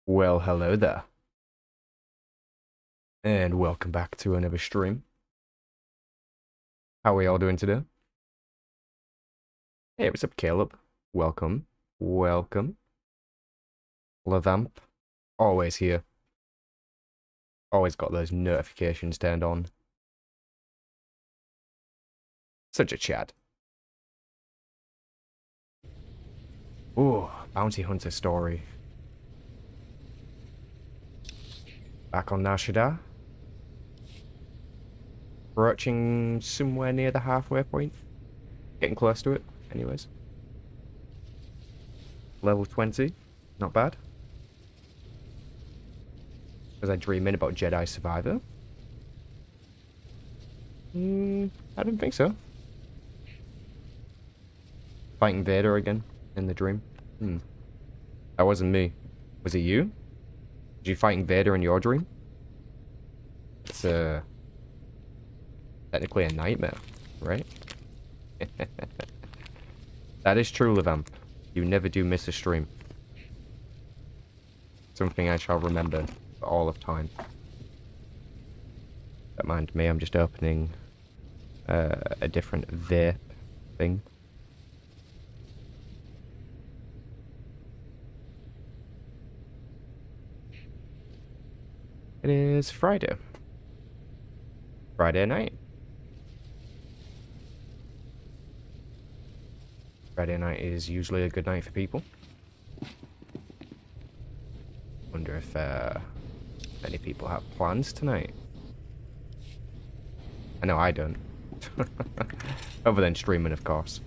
Well, hello there, and welcome back to another stream. How are we all doing today? Hey, what's up, Caleb? Welcome, welcome. Lavamp, always here. Always got those notifications turned on. Such a Chad. Ooh, Bounty Hunter story. Back on Nar Shaddaa. Approaching somewhere near the halfway point. Getting close to it, anyways. Level 20, not bad. Was I dreaming about Jedi Survivor? I don't think so. Fighting Vader again in the dream. That wasn't me. Was it you? Did you fighting Vader in your dream? It's technically a nightmare, right? That is true, Levamp. You never do miss a stream. Something I shall remember for all of time. Don't mind me, I'm just opening a different vape thing. It is Friday. Friday night. Friday night is usually a good night for people. Wonder if any people have plans tonight. I know I don't. Other than streaming, of course.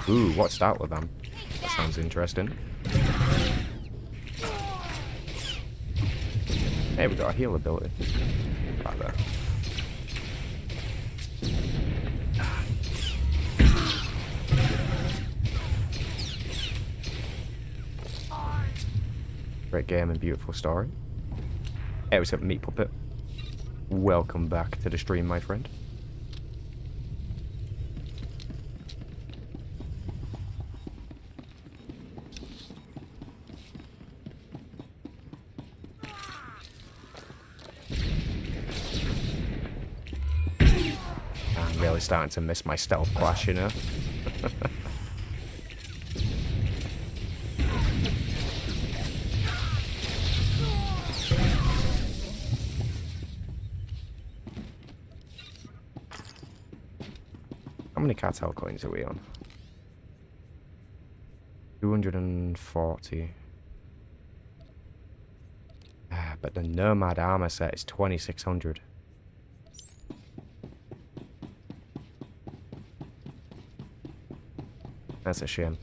Ooh, what's that with them? That sounds interesting. Hey, we got a heal ability. Like that. Great game and beautiful story. Hey, what's up, Meat Puppet? Welcome back to the stream, my friend. I'm really starting to miss my stealth clash, you know? How many cartel coins are we on? 240. But the Nomad armor set is 2600. That's a shame.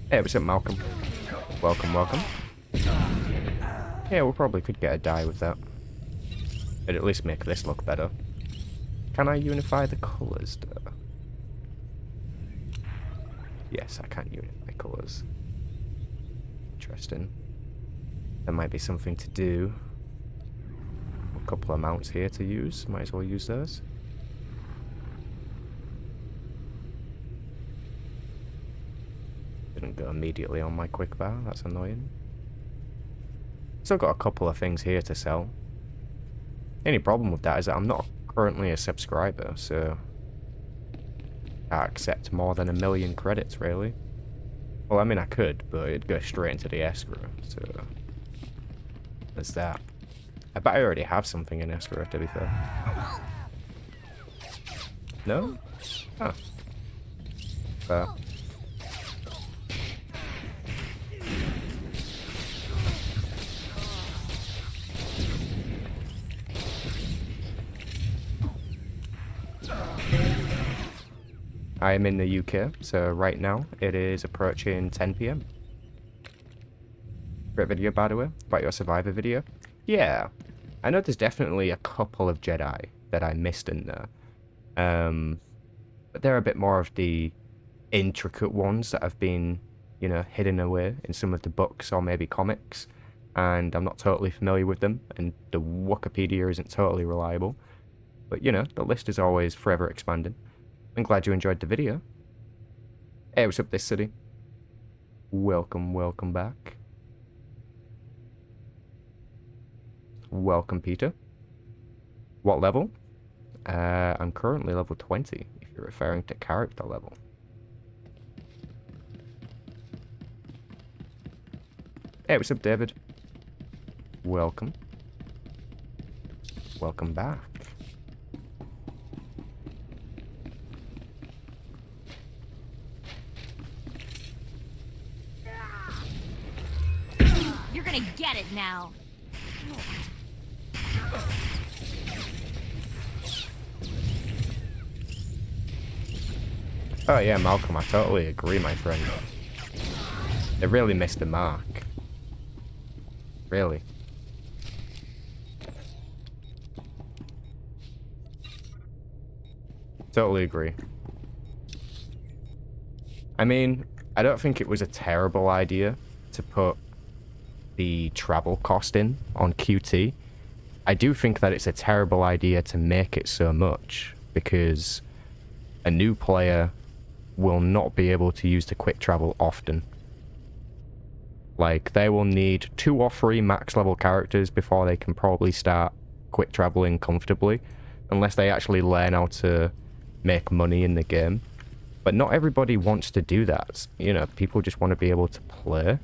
Hey, what's up, Malcolm? Welcome, welcome. Yeah, we probably could get a die with that. It'd at least make this look better. Can I unify the colours, though? Yes, I can unify colours. Interesting. There might be something to do. A couple of mounts here to use. Might as well use those. Didn't go immediately on my quick bar. That's annoying. Still got a couple of things here to sell. The only problem with that is that I'm not currently a subscriber, so I accept more than 1,000,000 credits, really. Well, I mean, I could, but it'd go straight into the escrow, so there's that. I bet I already have something in escrow, to be fair. No? Oh. Fair. I am in the UK, so right now it is approaching 10 PM. Great video, by the way, about your Survivor video. Yeah, I know there's definitely a couple of Jedi that I missed in there. But they're a bit more of the intricate ones that have been you know, hidden away in some of the books or maybe comics, and I'm not totally familiar with them, and the Wikipedia isn't totally reliable. But, you know, the list is always forever expanding. I'm glad you enjoyed the video. Hey, what's up, this city? Welcome, welcome back. Welcome, Peter. What level? I'm currently level 20, if you're referring to character level. Hey, what's up, David? Welcome. Welcome back. You're gonna get it now. Oh yeah, Malcolm, I totally agree, my friend. They really missed the mark. Really. Totally agree. I mean, I don't think it was a terrible idea to put the travel cost in on QT. I do think that it's a terrible idea to make it so much, because a new player will not be able to use the quick travel often. Like, they will need 2 or 3 max level characters before they can probably start quick traveling comfortably, unless they actually learn how to make money in the game. But not everybody wants to do that. You know, people just want to be able to play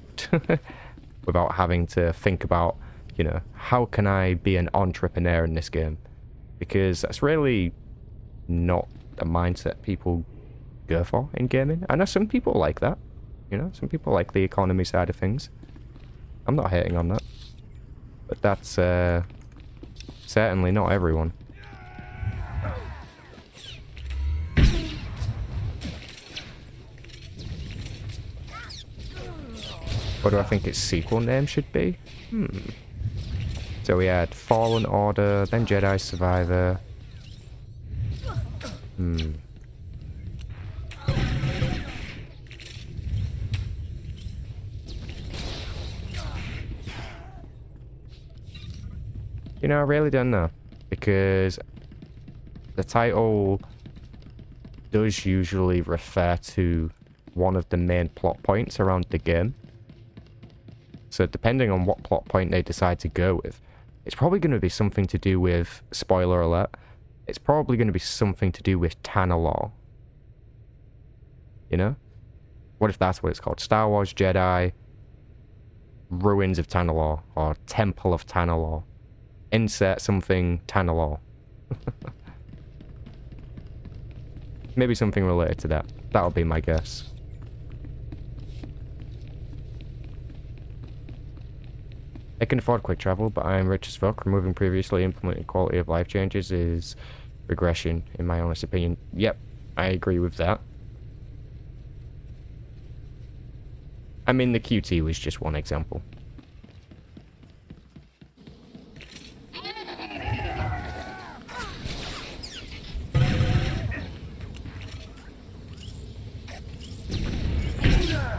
without having to think about, you know, how can I be an entrepreneur in this game? Because that's really not the mindset people go for in gaming. I know some people like that. You know, some people like the economy side of things. I'm not hating on that. But that's certainly not everyone. What do I think its sequel name should be? So we had Fallen Order, then Jedi Survivor. You know, I really don't know. Because the title does usually refer to one of the main plot points around the game. So depending on what plot point they decide to go with, it's probably going to be something to do with, spoiler alert, it's probably going to be something to do with Tanalorr. You know? What if that's what it's called? Star Wars Jedi Ruins of Tanalorr, or Temple of Tanalorr. Insert something Tanalorr. Maybe something related to that. That'll be my guess. I can afford quick travel, but I am rich as fuck. Removing previously implemented quality of life changes is regression, in my honest opinion. Yep, I agree with that. I mean, the QT was just one example.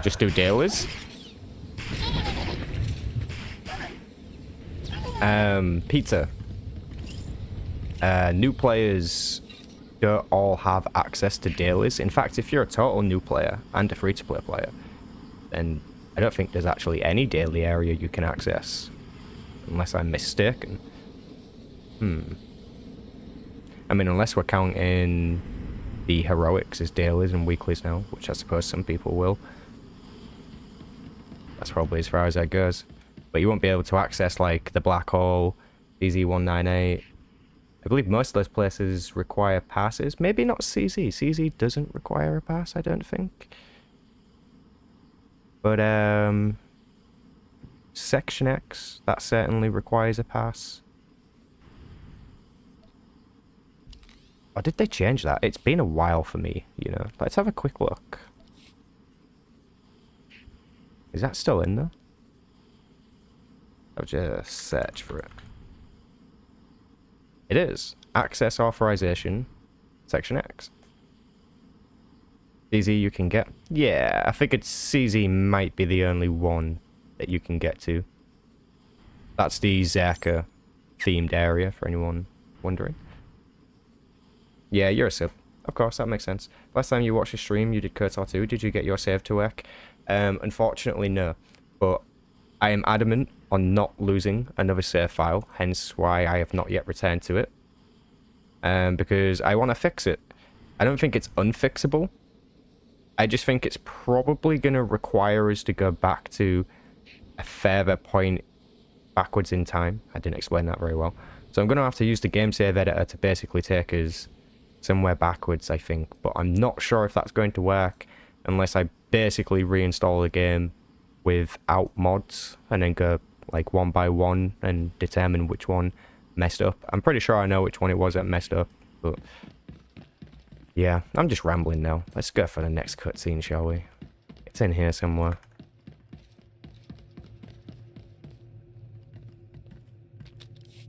Just do dailies? Pizza. New players don't all have access to dailies. In fact, if you're a total new player and a free-to-play player, then I don't think there's actually any daily area you can access. Unless I'm mistaken. I mean, unless we're counting the heroics as dailies and weeklies now, which I suppose some people will. That's probably as far as that goes. But you won't be able to access, like, the Black Hole, CZ198. I believe most of those places require passes. Maybe not CZ. CZ doesn't require a pass, I don't think. But, Section X, that certainly requires a pass. Or did they change that? It's been a while for me, you know. Let's have a quick look. Is that still in there? I'll just search for it. It is. Access authorization, Section X. CZ you can get? Yeah, I figured CZ might be the only one that you can get to. That's the Zerka themed area, for anyone wondering. Yeah, you're a sub. Of course, that makes sense. Last time you watched a stream, you did KOTOR 2. Did you get your save to work? Unfortunately, no. But I am adamant on not losing another save file, hence why I have not yet returned to it. Because I want to fix it. I don't think it's unfixable. I just think it's probably going to require us to go back to a further point backwards in time. I didn't explain that very well. So I'm going to have to use the game save editor to basically take us somewhere backwards, I think. But I'm not sure if that's going to work unless I basically reinstall the game without mods and then go like one by one and determine which one messed up. I'm pretty sure I know which one it was that messed up, but yeah, I'm just rambling now. Let's go for the next cutscene, shall we? It's in here somewhere.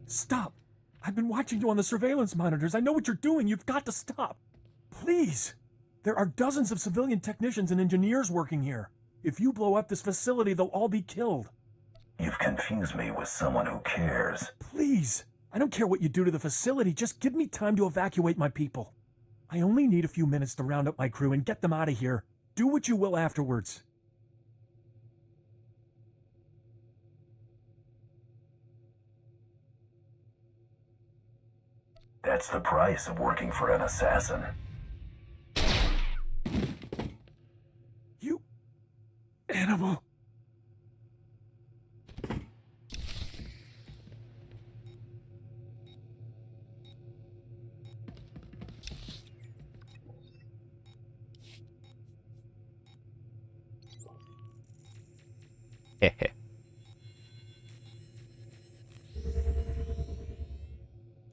Stop! I've been watching you on the surveillance monitors. I know what you're doing. You've got to stop. Please! There are dozens of civilian technicians and engineers working here. If you blow up this facility, they'll all be killed. You've confused me with someone who cares. Please! I don't care what you do to the facility. Just give me time to evacuate my people. I only need a few minutes to round up my crew and get them out of here. Do what you will afterwards. That's the price of working for an assassin. You... animal. Heh.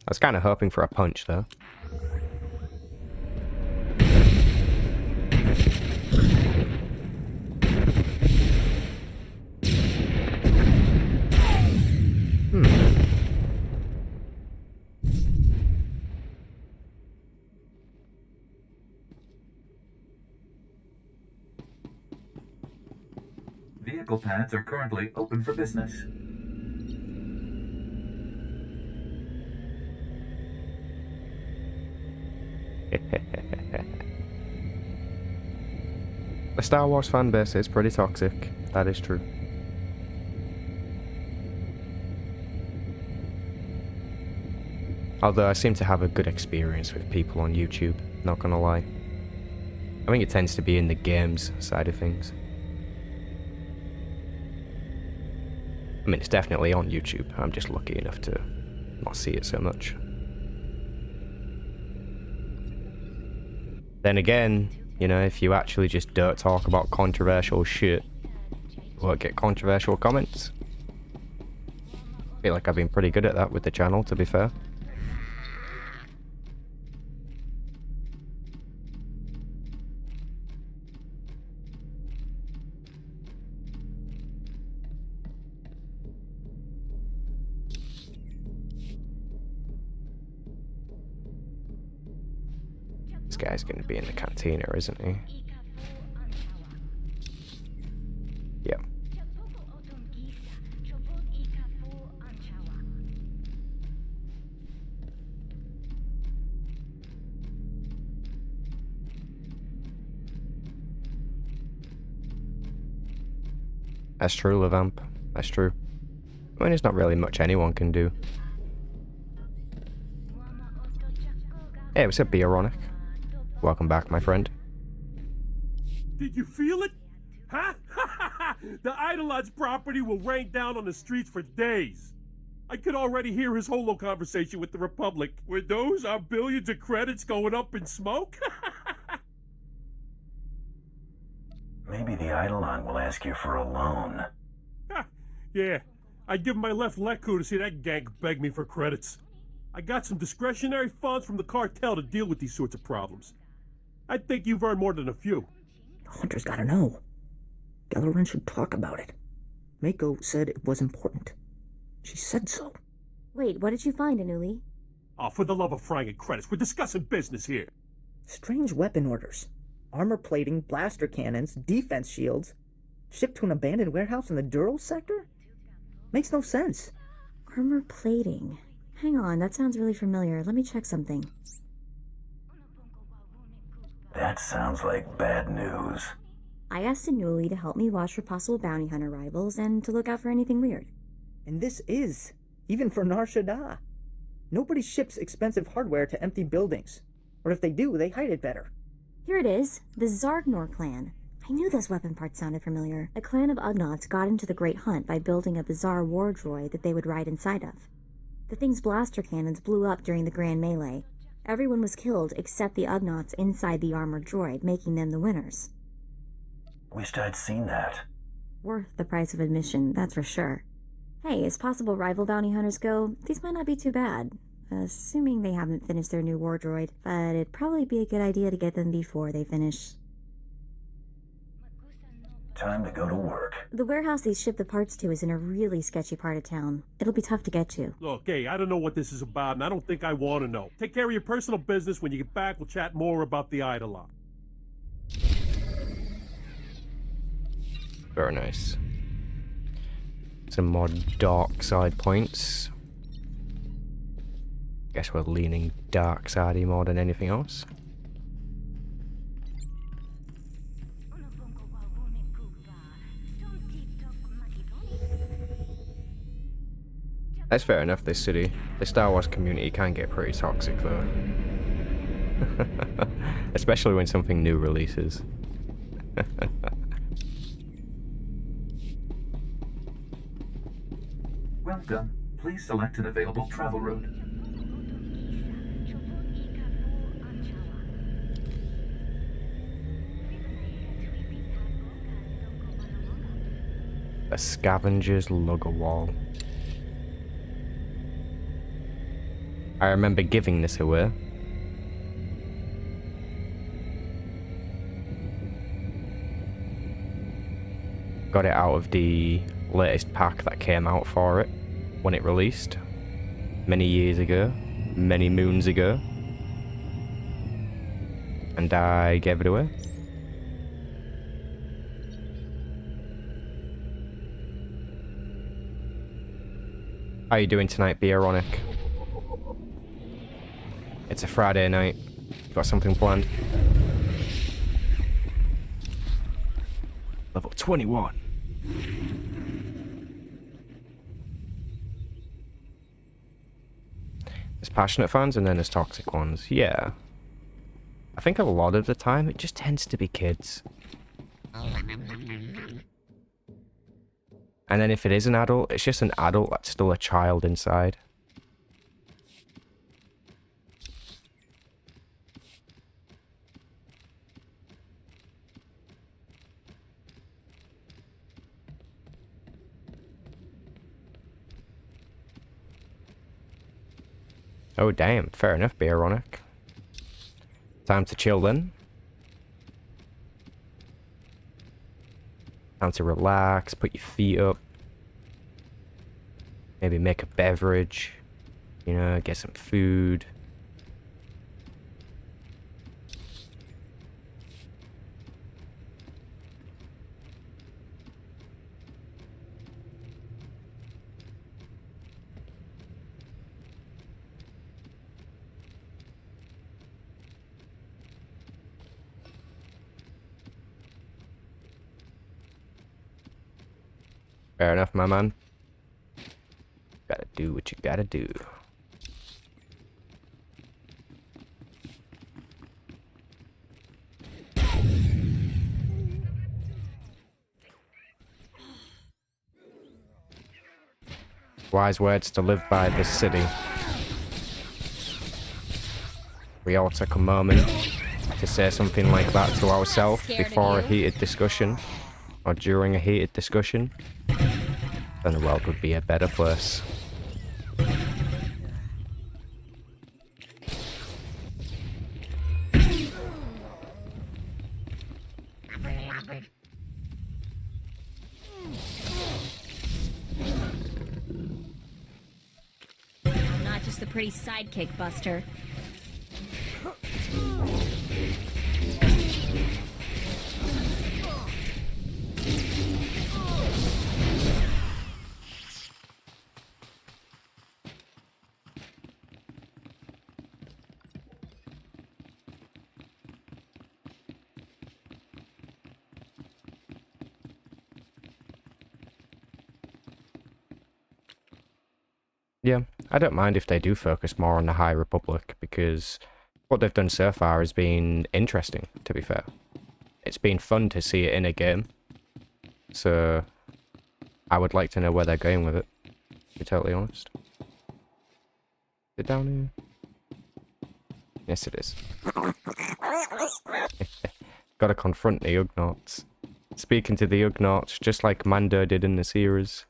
I was kind of hoping for a punch, though. Vehicle paths are currently open for business. The Star Wars fanbase is pretty toxic. That is true. Although I seem to have a good experience with people on YouTube, not gonna lie. I think it tends to be in the games side of things. I mean, it's definitely on YouTube. I'm just lucky enough to not see it so much. Then again, you know, if you actually just don't talk about controversial shit, you won't get controversial comments. I feel like I've been pretty good at that with the channel, to be fair. This guy's going to be in the cantina, isn't he? Yep. That's true, Levamp. That's true. I mean, there's not really much anyone can do. Hey, what's up, Bioronic? Welcome back, my friend. Did you feel it? Huh? The Eidolon's property will rain down on the streets for days. I could already hear his holo conversation with the Republic. Were those our billions of credits going up in smoke? Maybe the Eidolon will ask you for a loan. Yeah, I'd give my left Leku to see that gank beg me for credits. I got some discretionary funds from the cartel to deal with these sorts of problems. I think you've earned more than a few. Hunter's gotta know. Gellerin should talk about it. Mako said it was important. She said so. Wait, what did you find, Anuli? Oh, for the love of frying and credits, we're discussing business here. Strange weapon orders. armor plating, blaster cannons, defense shields, shipped to an abandoned warehouse in the Dural sector? Makes no sense. Armor plating. Hang on, that sounds really familiar. Let me check something. That sounds like bad news. I asked Anuli to help me watch for possible bounty hunter rivals and to look out for anything weird. And this is, even for Nar Shaddaa. Nobody ships expensive hardware to empty buildings. Or if they do, they hide it better. Here it is, the Zargnor clan. I knew those weapon parts sounded familiar. A clan of Ugnaughts got into the Great Hunt by building a bizarre war droid that they would ride inside of. The thing's blaster cannons blew up during the Grand Melee. Everyone was killed except the Ugnaughts inside the armored droid, making them the winners. Wished I'd seen that. Worth the price of admission, that's for sure. Hey, as possible rival bounty hunters go, these might not be too bad. Assuming they haven't finished their new war droid, but it'd probably be a good idea to get them before they finish. Time to go to work. The warehouse they ship the parts to is in a really sketchy part of town. It'll be tough to get to. Look, hey, I don't know what this is about, and I don't think I want to know. Take care of your personal business. When you get back, we'll chat more about the Eidolon. Very nice. Some more dark side points. Guess we're leaning dark sidey more than anything else. That's fair enough, this city. The Star Wars community can get pretty toxic though. Especially when something new releases. Well done. Please select an available travel route. A scavenger's lugger wall. I remember giving this away. Got it out of the latest pack that came out for it when it released. Many years ago. Many moons ago. And I gave it away. How you doing tonight, Bieronic? It's a Friday night. You got something planned? Level 21. There's passionate fans and then there's toxic ones. Yeah. I think a lot of the time it just tends to be kids. And then if it is an adult, it's just an adult that's still a child inside. Oh damn, fair enough, Bieronic. Time to chill then. Time to relax, put your feet up. Maybe make a beverage. You know, get some food. Fair enough, my man. Gotta do what you gotta do. Wise words to live by this city. We all took a moment to say something like that to ourselves before a heated discussion, or during a heated discussion. Then the world would be a better place. I'm not just a pretty sidekick, Buster. Yeah, I don't mind if they do focus more on the High Republic, because what they've done so far has been interesting, to be fair. It's been fun to see it in a game. So, I would like to know where they're going with it, to be totally honest. Is it down here? Yes, it is. Gotta confront the Ugnaughts. Speaking to the Ugnaughts, just like Mando did in the series.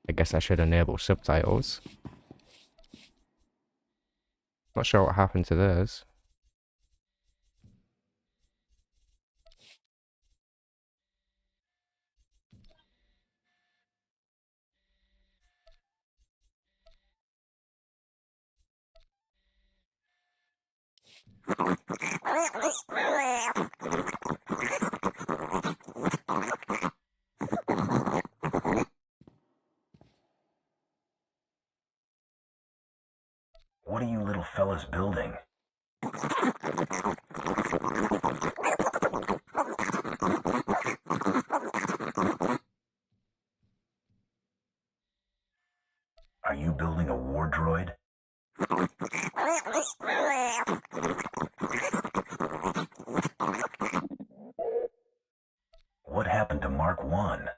I guess I should enable subtitles. Not sure what happened to theirs. What are you little fellas building? Are you building a war droid? What happened to Mark 1?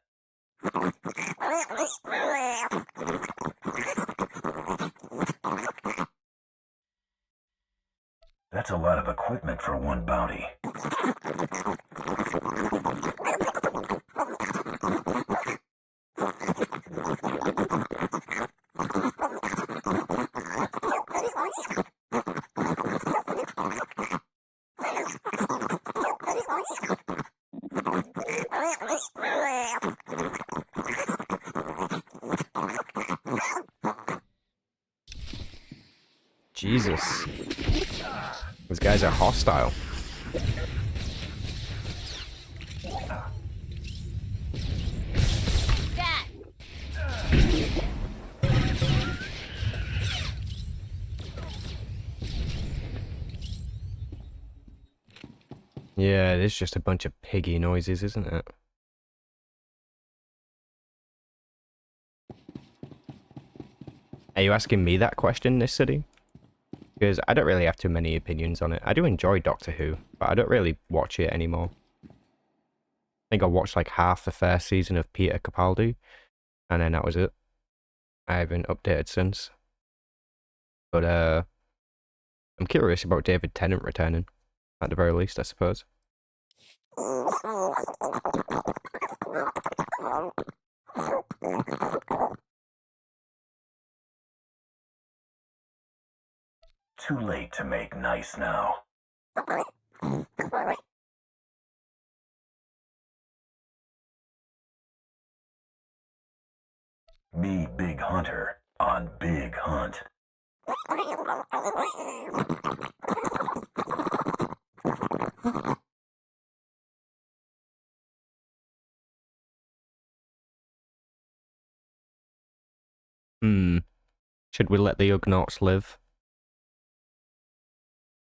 That's a lot of equipment for one bounty. Jesus. These guys are hostile. That. Yeah, it is just a bunch of piggy noises, isn't it? Are you asking me that question, this city? Because I don't really have too many opinions on it. I do enjoy Doctor Who, but I don't really watch it anymore. I think I watched like half the first season of Peter Capaldi, and then that was it. I haven't updated since. But I'm curious about David Tennant returning, at the very least, I suppose. Too late to make nice now. Me, Big Hunter, on Big Hunt. Should we let the Ugnaughts live?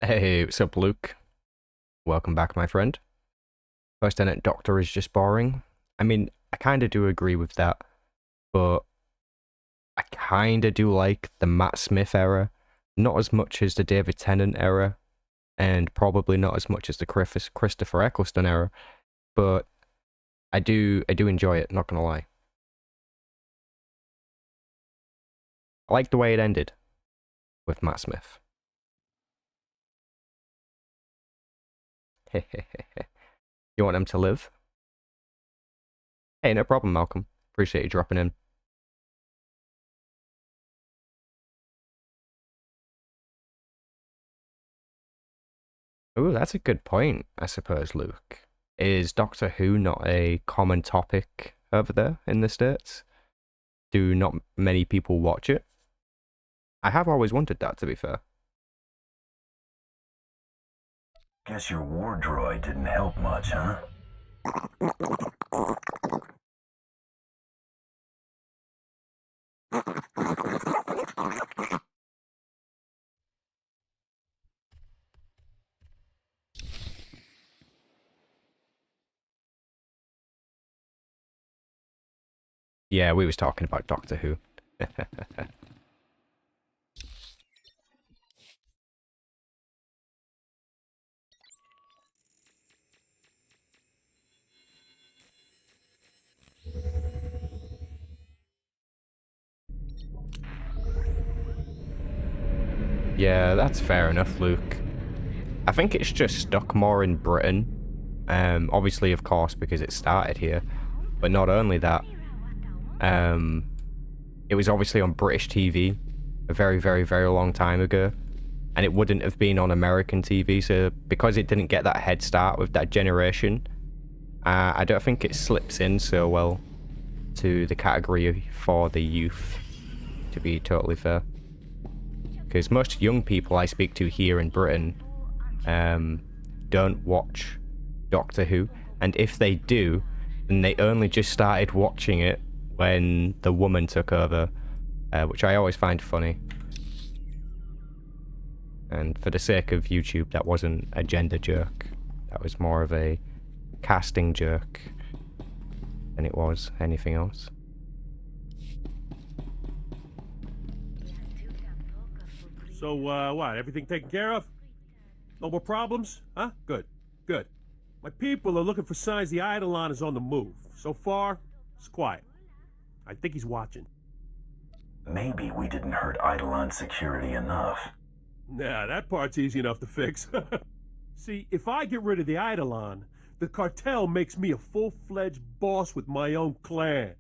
Hey, what's up, Luke? Welcome back, my friend. First Lieutenant Doctor is just boring. I mean, I kind of do agree with that, but I kind of do like the Matt Smith era, not as much as the David Tennant era, and probably not as much as the Christopher Eccleston era, but I do enjoy it, not gonna lie. I like the way it ended with Matt Smith. You want him to live? Hey, no problem, Malcolm. Appreciate you dropping in. Ooh, that's a good point, I suppose, Luke. Is Doctor Who not a common topic over there in the States? Do not many people watch it? I have always wondered that, to be fair. Guess your war droid didn't help much, huh? Yeah, we was talking about Doctor Who. Yeah, that's fair enough, Luke. I think it's just stuck more in Britain. Obviously, of course, because it started here. But not only that, it was obviously on British TV a very, very, very long time ago. And it wouldn't have been on American TV, so because it didn't get that head start with that generation, I don't think it slips in so well to the category for the youth, to be totally fair. Because most young people I speak to here in Britain don't watch Doctor Who, and if they do, then they only just started watching it when the woman took over, which I always find funny. And for the sake of YouTube, that wasn't a gender joke. That was more of a casting joke than it was anything else. So, what? Everything taken care of? No more problems? Huh? Good. Good. My people are looking for signs the Eidolon is on the move. So far, it's quiet. I think he's watching. Maybe we didn't hurt Eidolon security enough. Nah, that part's easy enough to fix. See, if I get rid of the Eidolon, the cartel makes me a full-fledged boss with my own clan.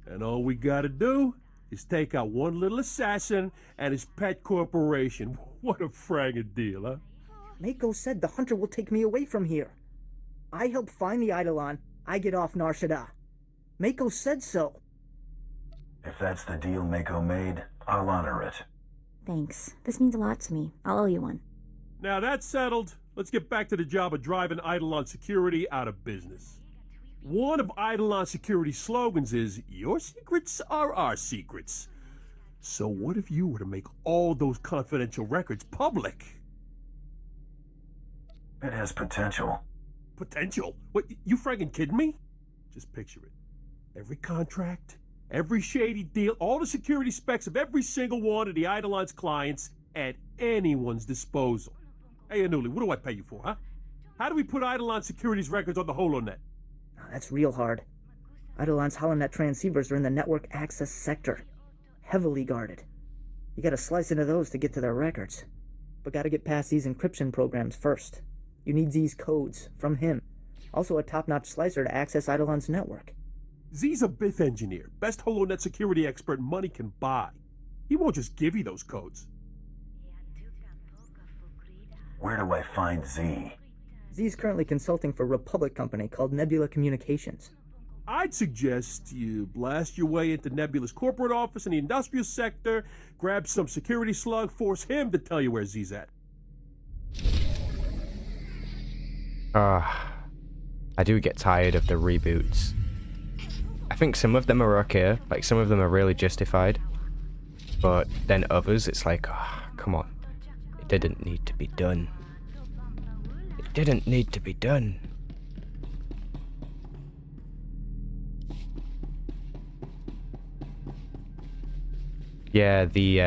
And all we gotta do is take out one little assassin and his pet corporation. What a fragging deal, huh? Mako said the hunter will take me away from here. I help find the Eidolon, I get off Nar Shaddaa. Mako said so. If that's the deal Mako made, I'll honor it. Thanks. This means a lot to me. I'll owe you one. Now that's settled. Let's get back to the job of driving Eidolon Security out of business. One of Eidolon Security's slogans is, "Your secrets are our secrets." So what if you were to make all those confidential records public? It has potential. Potential? What, you fragging kidding me? Just picture it. Every contract, every shady deal, all the security specs of every single one of the Eidolon's clients at anyone's disposal. Hey, Anuli, what do I pay you for, huh? How do we put Eidolon Security's records on the HoloNet? That's real hard. Eidolon's HoloNet transceivers are in the network access sector. Heavily guarded. You gotta slice into those to get to their records. But gotta get past these encryption programs first. You need Z's codes from him. Also a top-notch slicer to access Eidolon's network. Z's a Bith engineer, best HoloNet security expert money can buy. He won't just give you those codes. Where do I find Z? Z's currently consulting for a Republic company called Nebula Communications. I'd suggest you blast your way into Nebula's corporate office in the industrial sector, grab some security slug, force him to tell you where Z's at. I do get tired of the reboots. I think some of them are okay, like some of them are really justified. But then others, it's like, come on. It didn't need to be done. It didn't need to be done. Yeah, the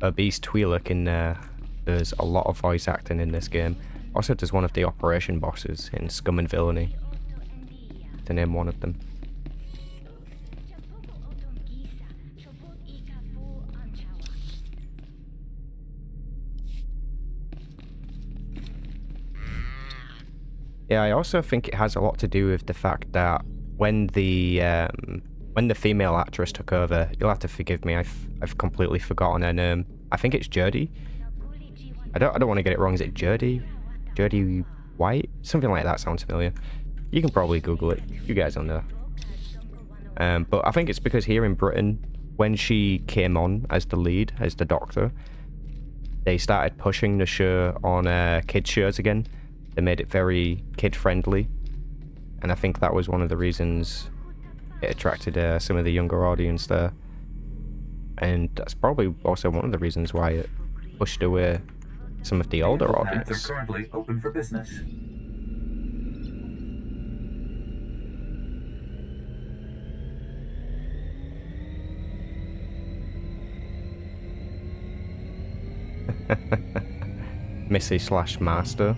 obese Twi'lek in there, there's a lot of voice acting in this game. Also, there's one of the operation bosses in Scum and Villainy, to name one of them. Yeah, I also think it has a lot to do with the fact that when the female actress took over, you'll have to forgive me, I've completely forgotten her name. I think it's Jodie. I don't want to get it wrong. Is it Jodie? Jodie White? Something like that sounds familiar. You can probably Google it. You guys don't know. But I think it's because here in Britain, when she came on as the lead, as the Doctor, they started pushing the show on kids shows again. They made it very kid-friendly. And I think that was one of the reasons it attracted some of the younger audience there. and that's probably also one of the reasons why it pushed away some of the older Vehicle paths audience. are currently open for business. Missy slash Master.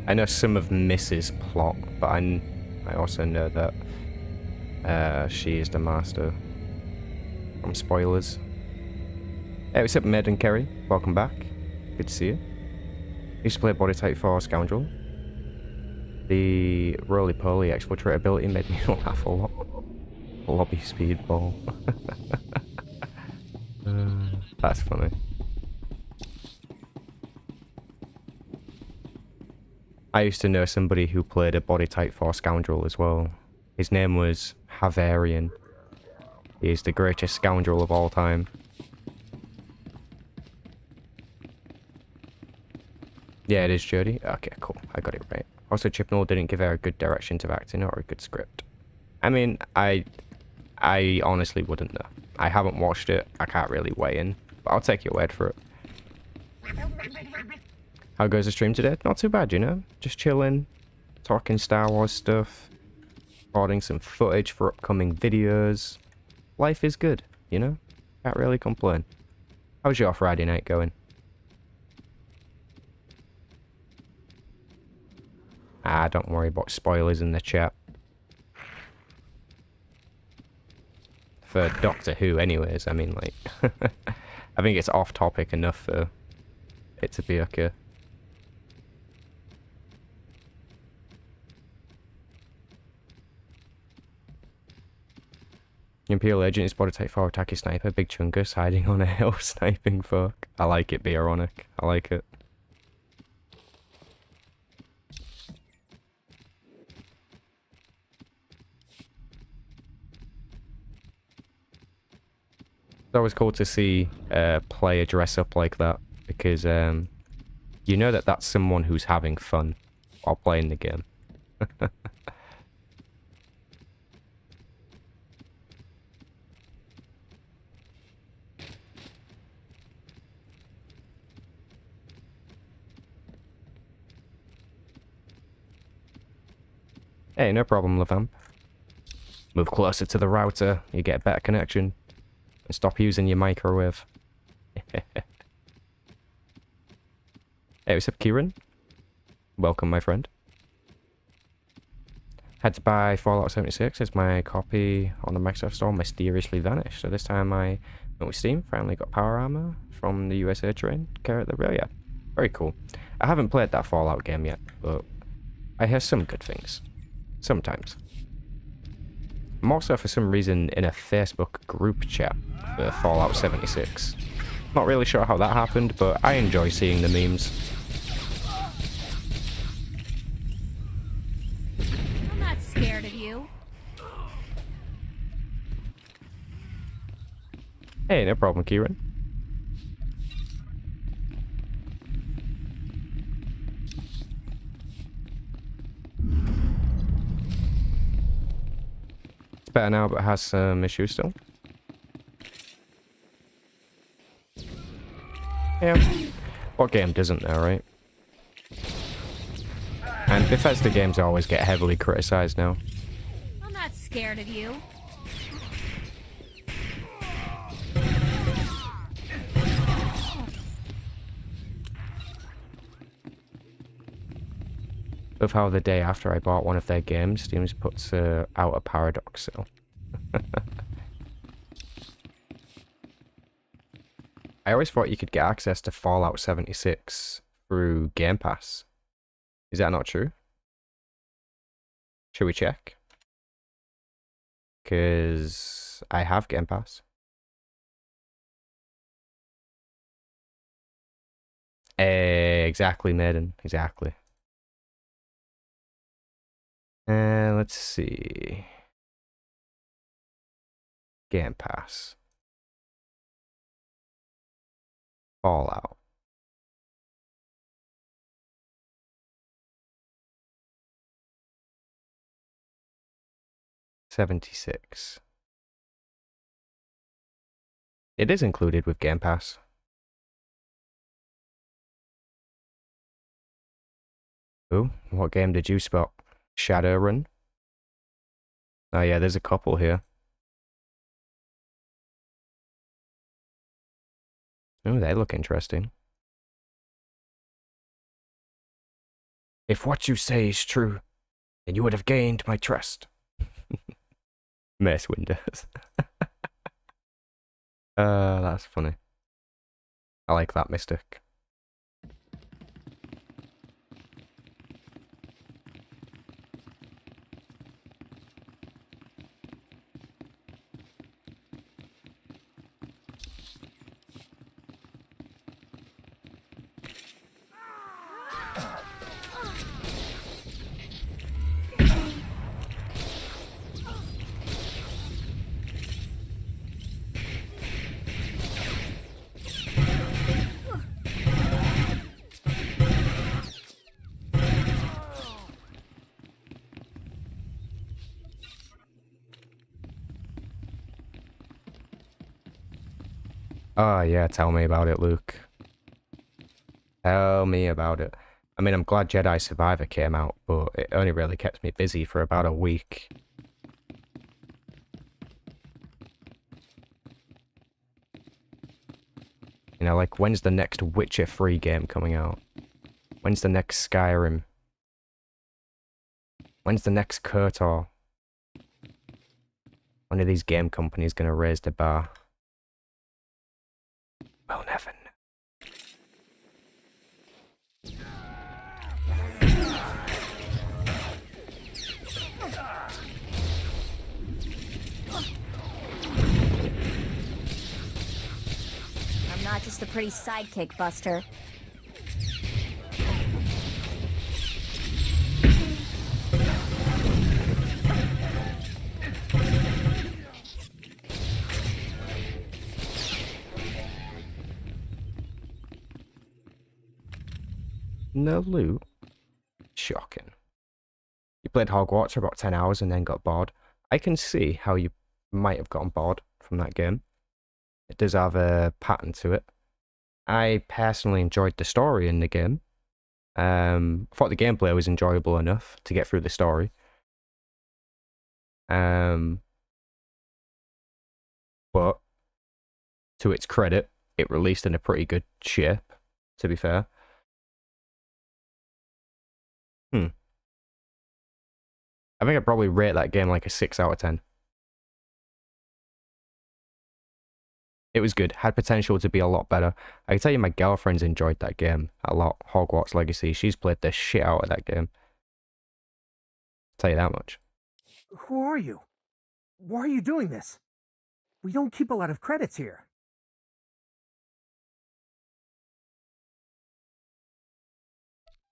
I know some of Missy's plot, but I also know that she is the Master. From spoilers. Hey, what's up, Med and Kerry? Welcome back. Good to see you. Used to play Body Type 4 Scoundrel. The roly-poly exfiltrate ability made me laugh a lot. Lobby speedball. That's funny. I used to know somebody who played a Body Type 4 Scoundrel as well. His name was Havarian. He is the greatest scoundrel of all time. Yeah, it is Jodie. Okay, cool. I got it right. Also, Chibnall didn't give her a good direction to acting or a good script. I mean, I honestly wouldn't know. I haven't watched it. I can't really weigh in. But I'll take your word for it. How goes the stream today? Not too bad, you know? Just chilling. Talking Star Wars stuff. Recording some footage for upcoming videos. Life is good, you know? Can't really complain. How's your Friday night going? Ah, don't worry about spoilers in the chat. For Doctor Who anyways, I mean, like... I think it's off topic enough for it to be okay. Imperial Agent is Body Type 4 Attacky Sniper, Big Chungus hiding on a hill sniping folk. I like it, be ironic. I like it. It's always cool to see a player dress up like that, because you know that that's someone who's having fun while playing the game. Hey, no problem, Levamp. Move closer to the router, you get a better connection. And stop using your microwave. Hey, what's up, Kieran? Welcome, my friend. Had to buy Fallout 76 as my copy on the Microsoft Store mysteriously vanished. So this time I went with Steam, finally got power armor from the USA train. Carry at the rear, yeah. Very cool. I haven't played that Fallout game yet, but I hear some good things. Sometimes. I'm also, for some reason, in a Facebook group chat for Fallout 76. Not really sure how that happened, but I enjoy seeing the memes. I'm not scared of you. Hey, no problem, Kieran. It's better now, but has some issues still. Yeah. What game doesn't though, right? And Bethesda games always get heavily criticized now. I'm not scared of you. Of how the day after I bought one of their games, Steam puts out a Paradox sale. I always thought you could get access to Fallout 76 through Game Pass. Is that not true? Should we check? Because I have Game Pass. Exactly, Maiden. Exactly. Let's see. Game Pass. Fallout. '76. It is included with Game Pass. Oh, what game did you spot? Shadowrun? Oh yeah, there's a couple here. Oh, they look interesting. If what you say is true, then you would have gained my trust. Mace Windows. That's funny. I like that, Mystic. Oh yeah, tell me about it, Luke. Tell me about it. I mean, I'm glad Jedi Survivor came out, but it only really kept me busy for about a week. You know, like, when's the next Witcher 3 game coming out? When's the next Skyrim? When's the next KOTOR? When are these game companies gonna raise the bar? We'll never know. I'm not just a pretty sidekick, Buster. No loot? Shocking. You played Hogwarts for about 10 hours and then got bored. I can see how you might have gotten bored from that game. It does have a pattern to it. I personally enjoyed the story in the game. I thought the gameplay was enjoyable enough to get through the story. But to its credit, it released in a pretty good shape, to be fair. I think I'd probably rate that game like a 6 out of 10. It was good, had potential to be a lot better. I can tell you my girlfriend's enjoyed that game a lot, Hogwarts Legacy. She's played the shit out of that game. I'll tell you that much. Who are you? Why are you doing this? We don't keep a lot of credits here.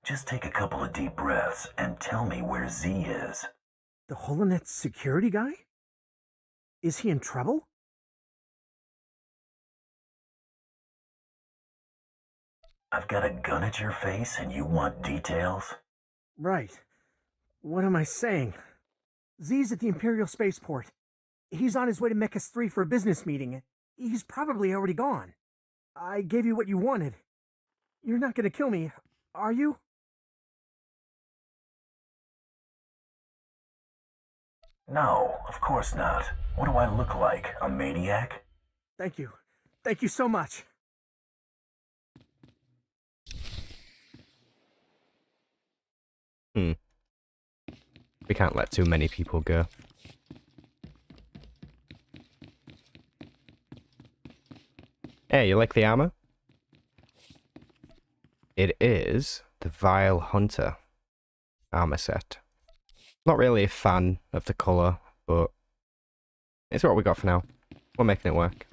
Just take a couple of deep breaths and tell me where Z is. The Holonet security guy? Is he in trouble? I've got a gun at your face and you want details? Right. What am I saying? Z's at the Imperial Spaceport. He's on his way to Mechas 3 for a business meeting. He's probably already gone. I gave you what you wanted. You're not gonna kill me, are you? No, of course not. What do I look like? A maniac? Thank you. Thank you so much. We can't let too many people go. Hey, you like the armor? It is the Vile Hunter armor set. Not really a fan of the colour, but it's what we got for now. We're making it work.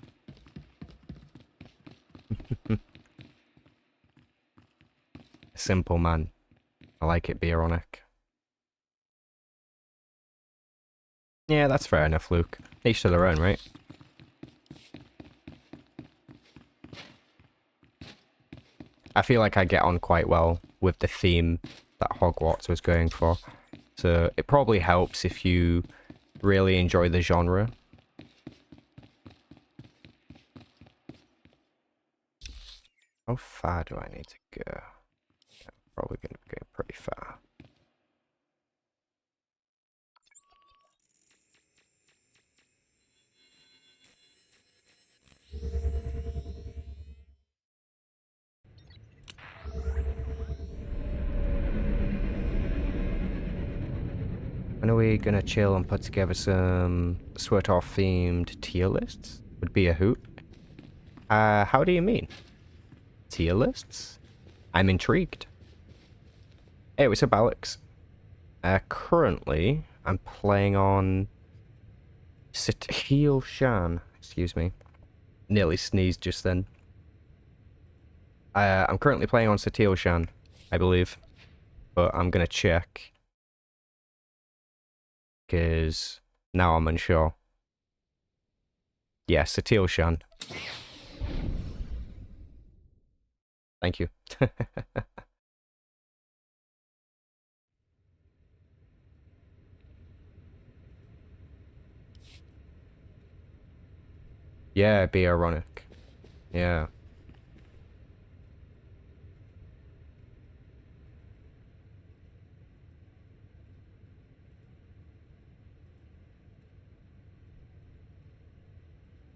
Simple man. I like it, Byronic. Yeah, that's fair enough, Luke. Each to their own, right? I feel like I get on quite well with the theme that Hogwarts was going for. So it probably helps if you really enjoy the genre. How far do I need to go? Yeah, probably going to go pretty far. When are we gonna chill and put together some SWTOR themed tier lists? Would be a hoot. How do you mean? Tier lists? I'm intrigued. Hey, what's up, Alex? Currently, I'm playing on Satele Shan. Excuse me. Nearly sneezed just then. I'm currently playing on Satele Shan, I believe. But I'm gonna check. Because now I'm unsure. Yeah, Satele Shan. Thank you. Yeah, be ironic. Yeah.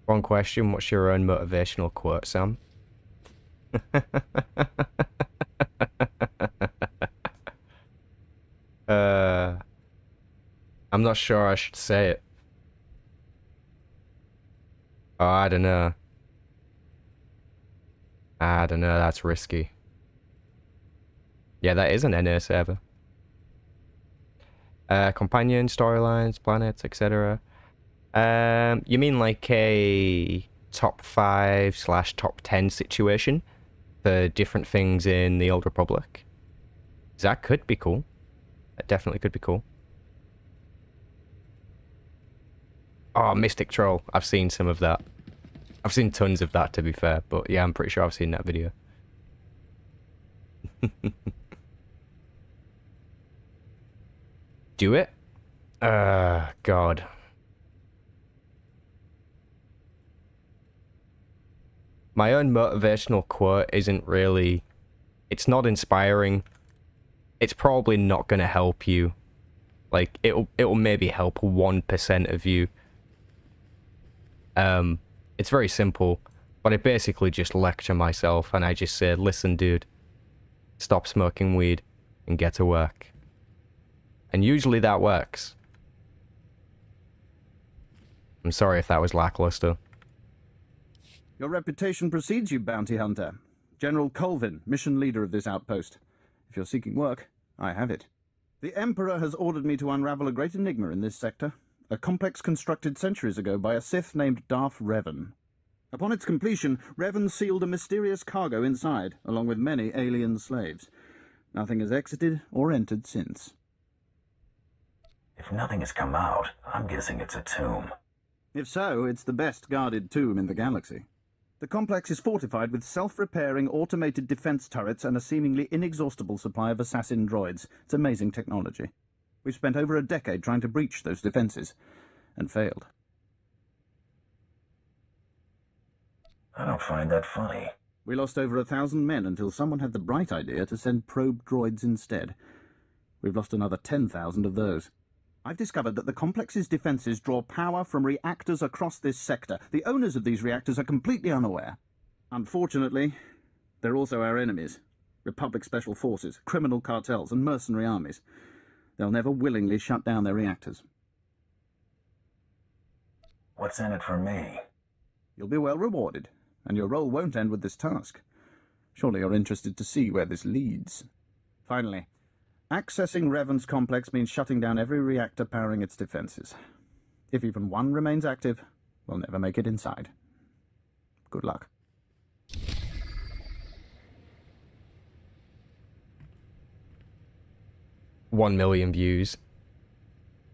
One question, what's your own motivational quote, Sam? I'm not sure I should say it. Oh, I don't know. I don't know, that's risky. Yeah, that is an NA server. Companion, storylines, planets, etc. You mean like a top 5/top 10 situation for different things in the Old Republic? That could be cool. That definitely could be cool. Oh, Mystic Troll. I've seen some of that. I've seen tons of that, to be fair, but yeah, I'm pretty sure I've seen that video. Do it? God. My own motivational quote isn't really... It's not inspiring. It's probably not going to help you. Like, it'll maybe help 1% of you. It's very simple, but I basically just lecture myself and I just say, listen, dude, stop smoking weed and get to work. And usually that works. I'm sorry if that was lackluster. Your reputation precedes you, bounty hunter. General Colvin, mission leader of this outpost. If you're seeking work, I have it. The Emperor has ordered me to unravel a great enigma in this sector. A complex constructed centuries ago by a Sith named Darth Revan. Upon its completion, Revan sealed a mysterious cargo inside, along with many alien slaves. Nothing has exited or entered since. If nothing has come out, I'm guessing it's a tomb. If so, it's the best guarded tomb in the galaxy. The complex is fortified with self-repairing automated defense turrets and a seemingly inexhaustible supply of assassin droids. It's amazing technology. We've spent over a decade trying to breach those defenses, and failed. I don't find that funny. We lost over 1,000 men until someone had the bright idea to send probe droids instead. We've lost another 10,000 of those. I've discovered that the complex's defenses draw power from reactors across this sector. The owners of these reactors are completely unaware. Unfortunately, they're also our enemies. Republic Special Forces, criminal cartels, and mercenary armies. They'll never willingly shut down their reactors. What's in it for me? You'll be well rewarded, and your role won't end with this task. Surely you're interested to see where this leads. Finally, accessing Revan's complex means shutting down every reactor powering its defenses. If even one remains active, we'll never make it inside. Good luck. $1 million views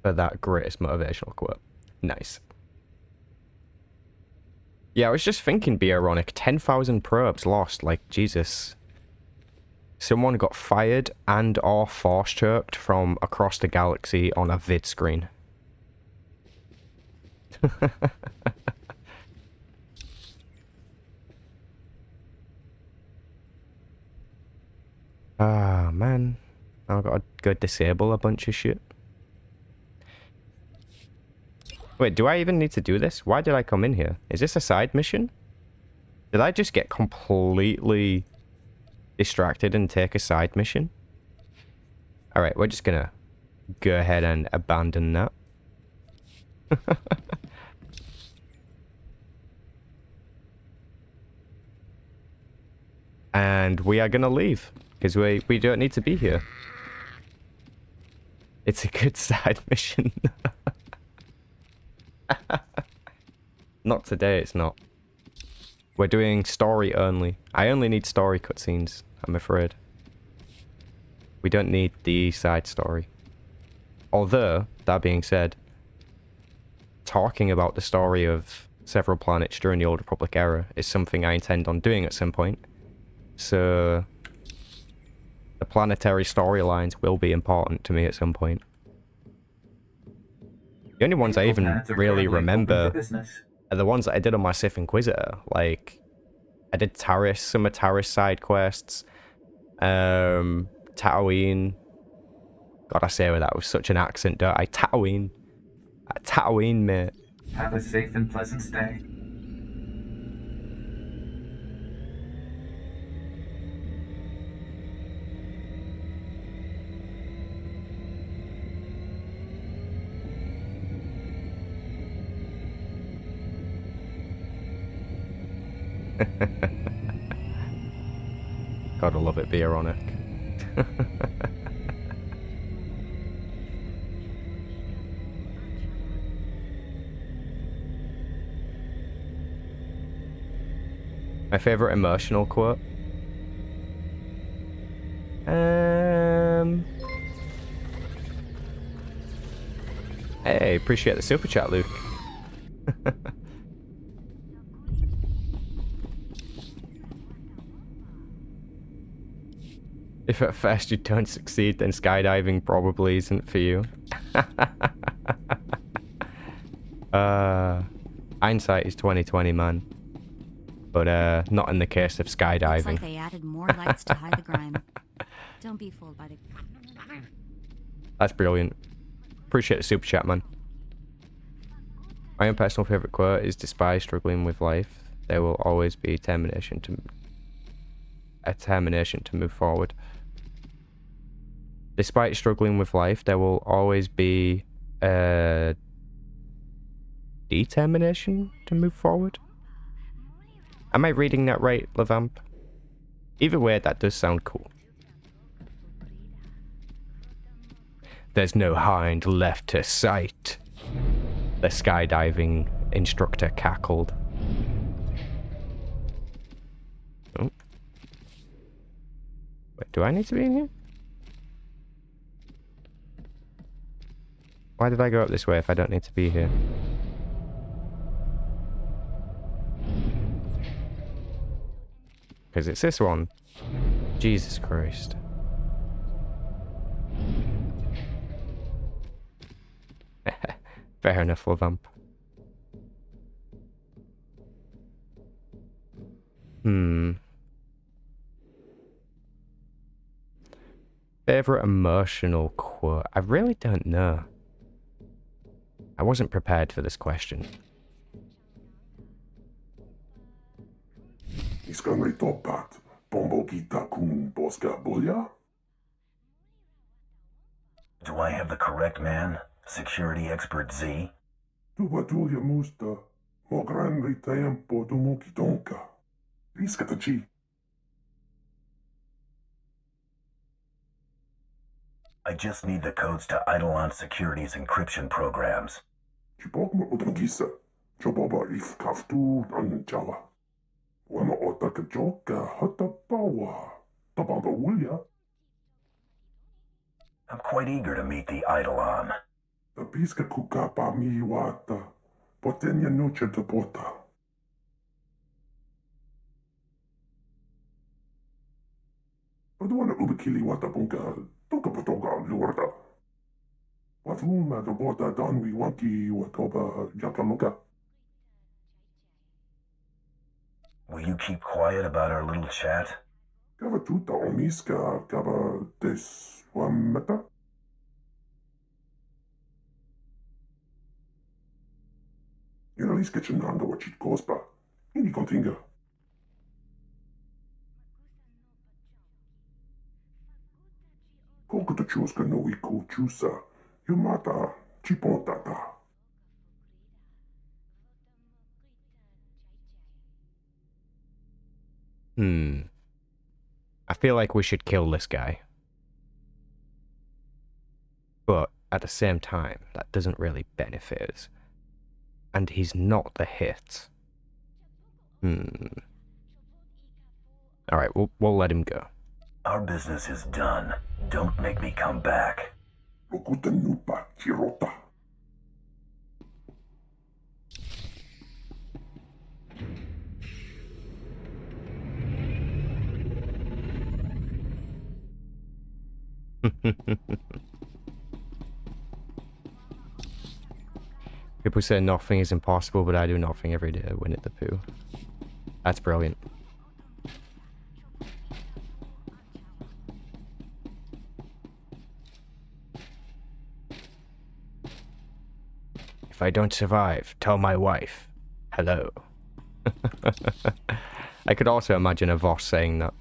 for that greatest motivational quote. Nice. Yeah, I was just thinking, be ironic. 10,000 probes lost. Like, Jesus. Someone got fired and or force choked from across the galaxy on a vid screen. Ah, man. I've got to go disable a bunch of shit. Wait, do I even need to do this? Why did I come in here? Is this a side mission? Did I just get completely distracted and take a side mission? Alright, we're just gonna go ahead and abandon that. And we are gonna leave. Because we don't need to be here. It's a good side mission. Not today, it's not. We're doing story only. I only need story cutscenes, I'm afraid. We don't need the side story. Although, that being said, talking about the story of several planets during the Old Republic era is something I intend on doing at some point. So, the planetary storylines will be important to me at some point. The only ones I even really remember are the ones that I did on my Sith Inquisitor. Like, I did Taris, some of Taris side quests, Tatooine. God, I say that with such an accent, don't I? Tatooine. Tatooine, mate. Have a safe and pleasant stay. Gotta love it, be ironic. My favorite emotional quote? Hey, appreciate the super chat, Luke. If at first you don't succeed, then skydiving probably isn't for you. Hindsight is 20/20, man. But not in the case of skydiving. Looks like they added more lights to hide the grime. Don't be fooled by the... That's brilliant. Appreciate the super chat, man. My own personal favourite quote is, despite struggling with life, there will always be a determination to move forward. Despite struggling with life, there will always be a determination to move forward. Am I reading that right, Levamp? Either way, that does sound cool. There's no hind left to sight. The skydiving instructor cackled. Oh. Wait, do I need to be in here? Why did I go up this way if I don't need to be here? Because it's this one. Jesus Christ. Fair enough, Levamp. Favorite emotional quote? I really don't know. I wasn't prepared for this question. Topat, Bombokita kun Boska Bulya? Do I have the correct man? Security expert Z? Tubatulya musta, mogran tempo tumukitonka. Riskatachi. I just need the codes to Eidolon Security's encryption programs. Chipokma utangisa, Choboba if kaftu anjala. Wama otaka joka hatapawa. Tabamba Wulya. I'm quite eager to meet the Eidolon. The piska kukapa miwata. Potenya noche de bota. Paduana ubikili wata bunga. Toka potoga lurda. Wafuma de bota donwi wanki watoba jakamuka. Will you keep quiet about our little chat? Gava tuta omiska, gava deswamata. Inaliska chenanga wachit kospa. Ini kontinga. Kolko to chuska no iku chusa. Yomata chipontata. I feel like we should kill this guy. But at the same time, that doesn't really benefit us. And he's not the hit. Alright, we'll let him go. Our business is done. Don't make me come back. Lokuta nupa chirota. People say nothing is impossible, but I do nothing every day. Winnie the Pooh. That's brilliant. If I don't survive, tell my wife. Hello. I could also imagine a Voss saying that.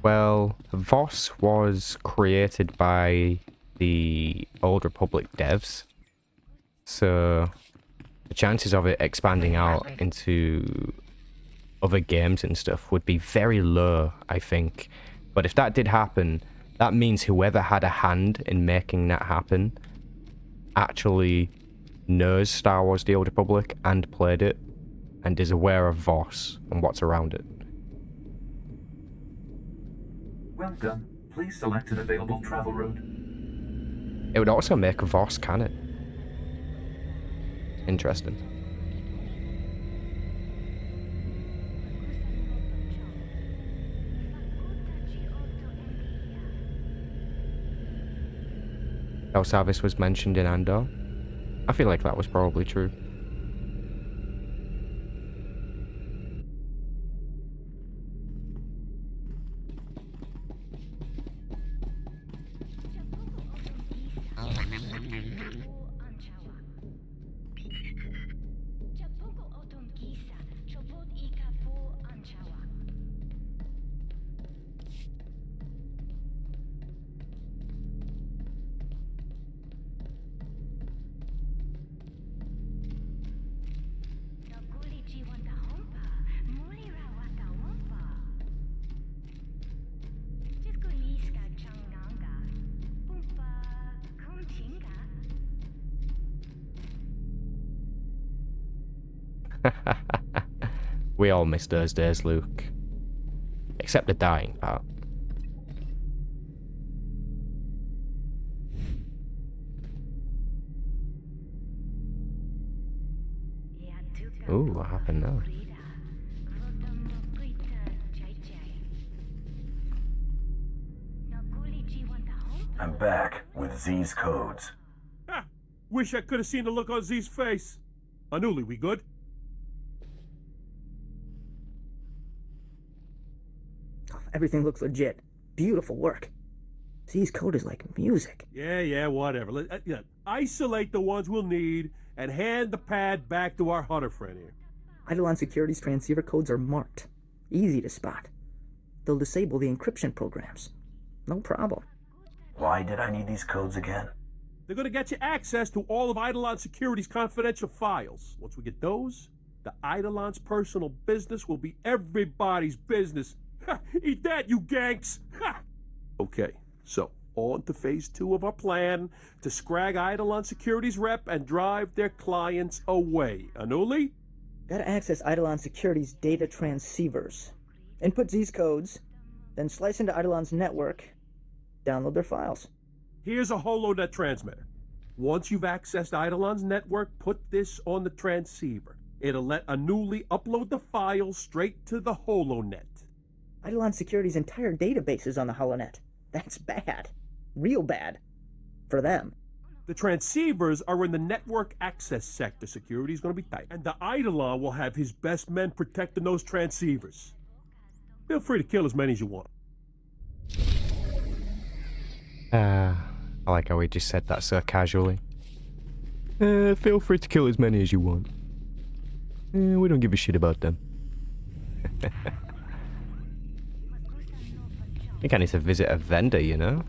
Well, Voss was created by the Old Republic devs, so the chances of it expanding out into other games and stuff would be very low, I think. But if that did happen, that means whoever had a hand in making that happen actually knows Star Wars The Old Republic and played it, and is aware of Voss and what's around it. Well done. Please select an available travel route. It would also make Voss canon. Interesting. El Savis was mentioned in Andor. I feel like that was probably true. We all miss those days, Luke. Except the dying part. Ooh, what happened now? I'm back with Z's codes. Ha! Wish I could have seen the look on Z's face. Anuli, we good? Everything looks legit. Beautiful work. Z's code is like music. Yeah, whatever. Isolate the ones we'll need and hand the pad back to our hunter friend here. Eidolon Security's transceiver codes are marked. Easy to spot. They'll disable the encryption programs. No problem. Why did I need these codes again? They're gonna get you access to all of Eidolon Security's confidential files. Once we get those, the Eidolon's personal business will be everybody's business. Ha! Eat that, you ganks! Ha! Okay, so on to phase 2 of our plan to scrag Eidolon Security's rep and drive their clients away. Anuli? Gotta access Eidolon Security's data transceivers. Input Z's codes, then slice into Eidolon's network, download their files. Here's a HoloNet transmitter. Once you've accessed Eidolon's network, put this on the transceiver. It'll let Anuli upload the files straight to the HoloNet. Eidolon Security's entire database is on the HoloNet. That's bad. Real bad. For them. The transceivers are in the network access sector. Security's gonna be tight. And the Eidolon will have his best men protecting those transceivers. Feel free to kill as many as you want. I like how he just said that so casually. Feel free to kill as many as you want. We don't give a shit about them. I think I need to visit a vendor, you know?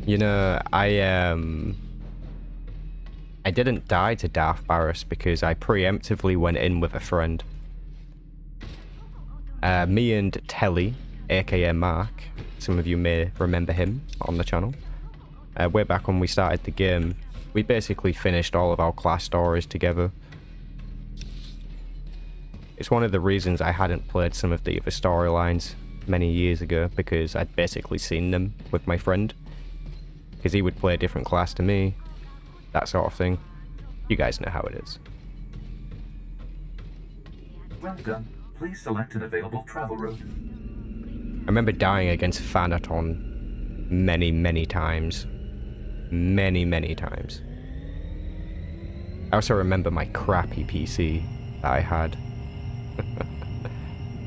You know, I didn't die to Darth Barris because I preemptively went in with a friend. Me and Telly, aka Mark, some of you may remember him on the channel. Way back when we started the game, we basically finished all of our class stories together. It's one of the reasons I hadn't played some of the other storylines many years ago, because I'd basically seen them with my friend. Because he would play a different class to me, that sort of thing. You guys know how it is. Well done. Please select an available travel route. I remember dying against Thanaton many, many times. Many, many times. I also remember my crappy PC that I had.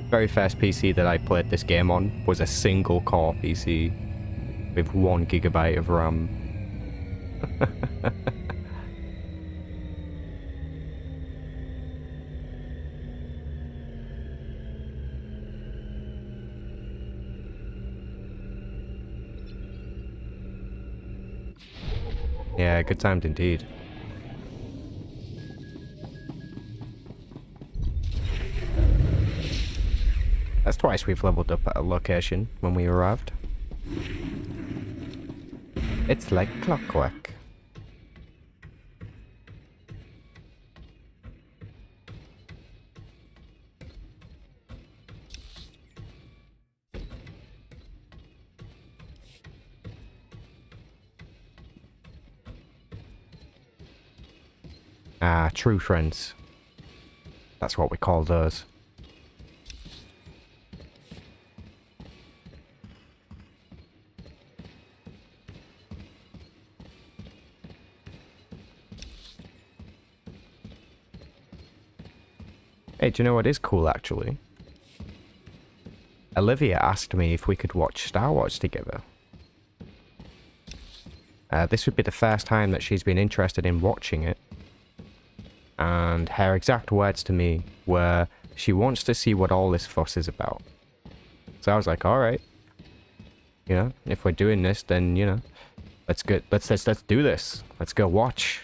Very first PC that I played this game on was a single core PC with 1 GB of RAM. Yeah, good times indeed. That's twice we've leveled up at a location when we arrived. It's like clockwork. Ah, true friends. That's what we call those. Hey, do you know what is cool, actually? Olivia asked me if we could watch Star Wars together. This would be the first time that she's been interested in watching it. And her exact words to me were, she wants to see what all this fuss is about. So I was like, alright. You know, if we're doing this, then, you know, let's do this. Let's go watch.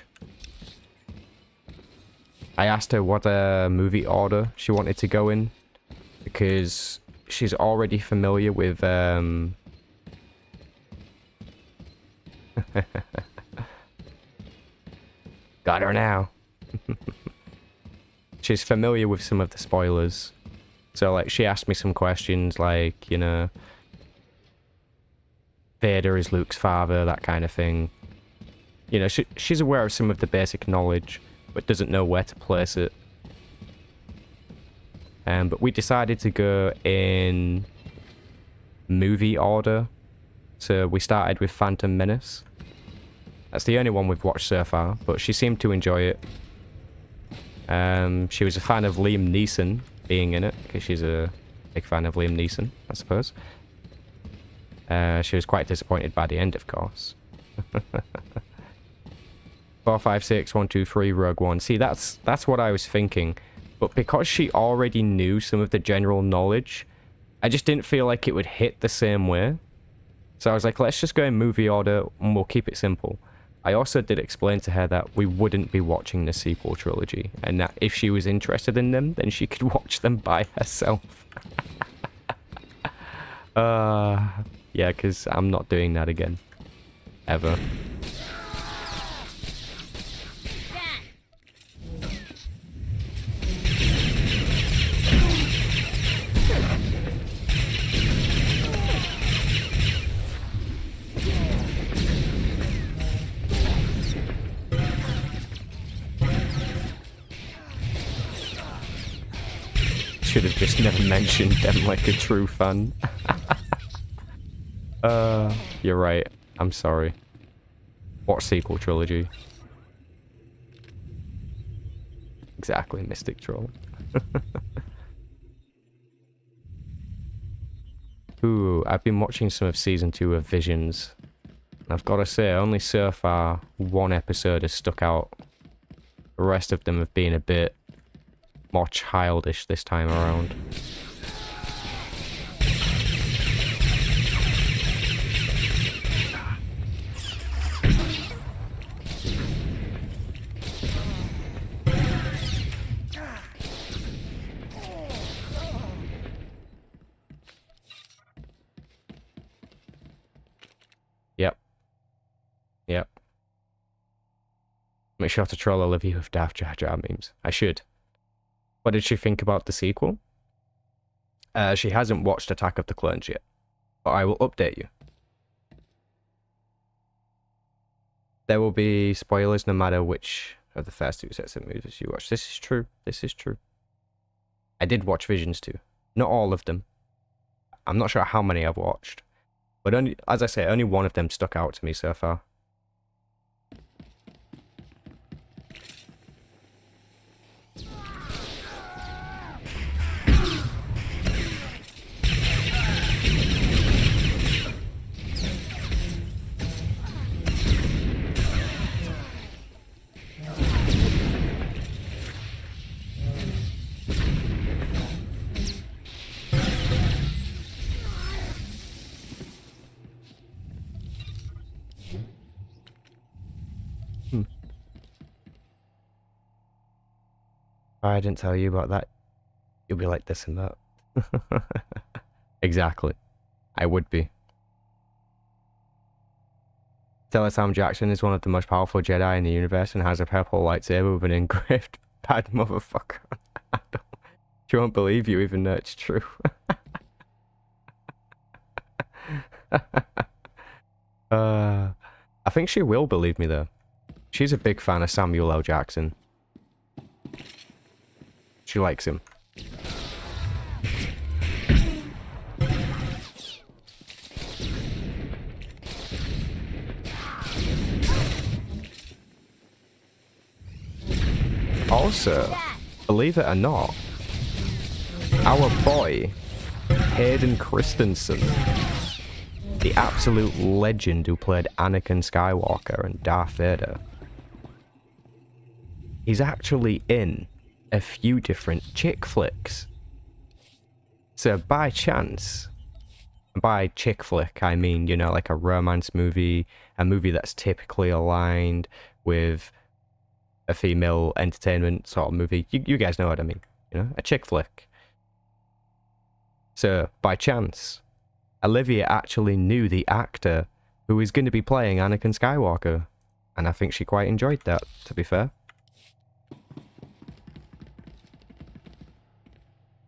I asked her what movie order she wanted to go in, because she's already familiar with got her now. She's familiar with some of the spoilers. So like she asked me some questions like, you know, Vader is Luke's father, that kind of thing. You know, she's aware of some of the basic knowledge, but doesn't know where to place it. But we decided to go in movie order. So we started with Phantom Menace. That's the only one we've watched so far, but she seemed to enjoy it. She was a fan of Liam Neeson being in it, because she's a big fan of Liam Neeson, I suppose. She was quite disappointed by the end, of course. 4, 5, 6, 1, 2, 3, Rogue One. See, that's what I was thinking. But because she already knew some of the general knowledge, I just didn't feel like it would hit the same way. So I was like, let's just go in movie order and we'll keep it simple. I also did explain to her that we wouldn't be watching the sequel trilogy, and that if she was interested in them, then she could watch them by herself. Yeah, because I'm not doing that again. Ever. should have just never mentioned them like a true fan. You're right. I'm sorry. What sequel trilogy? Exactly, Mystic Troll. Ooh, I've been watching some of season 2 of Visions. I've got to say, only so far one episode has stuck out. The rest of them have been a bit more childish this time around. Yep. Make sure to troll Olivia with Daft Jar Jar memes. I should. What did she think about the sequel? She hasn't watched Attack of the Clones yet, but I will update you. There will be spoilers no matter which of the first 2 sets of movies you watch. This is true. This is true. I did watch Visions too. Not all of them. I'm not sure how many I've watched. But only, as I say, only one of them stuck out to me so far. If I didn't tell you about that, you'll be like this and that. Exactly. I would be. Teletam Jackson is one of the most powerful Jedi in the universe and has a purple lightsaber with an engraved bad motherfucker on the handle. She won't believe you even though it's true. I think she will believe me though. She's a big fan of Samuel L. Jackson. She likes him. Also, believe it or not, our boy, Hayden Christensen, the absolute legend who played Anakin Skywalker and Darth Vader, he's actually in a few different chick flicks. So by chance, by chick flick I mean, you know, like a romance movie, a movie that's typically aligned with a female entertainment sort of movie. You guys know what I mean, you know, a chick flick. So by chance, Olivia actually knew the actor who is going to be playing Anakin Skywalker, and I think she quite enjoyed that, to be fair.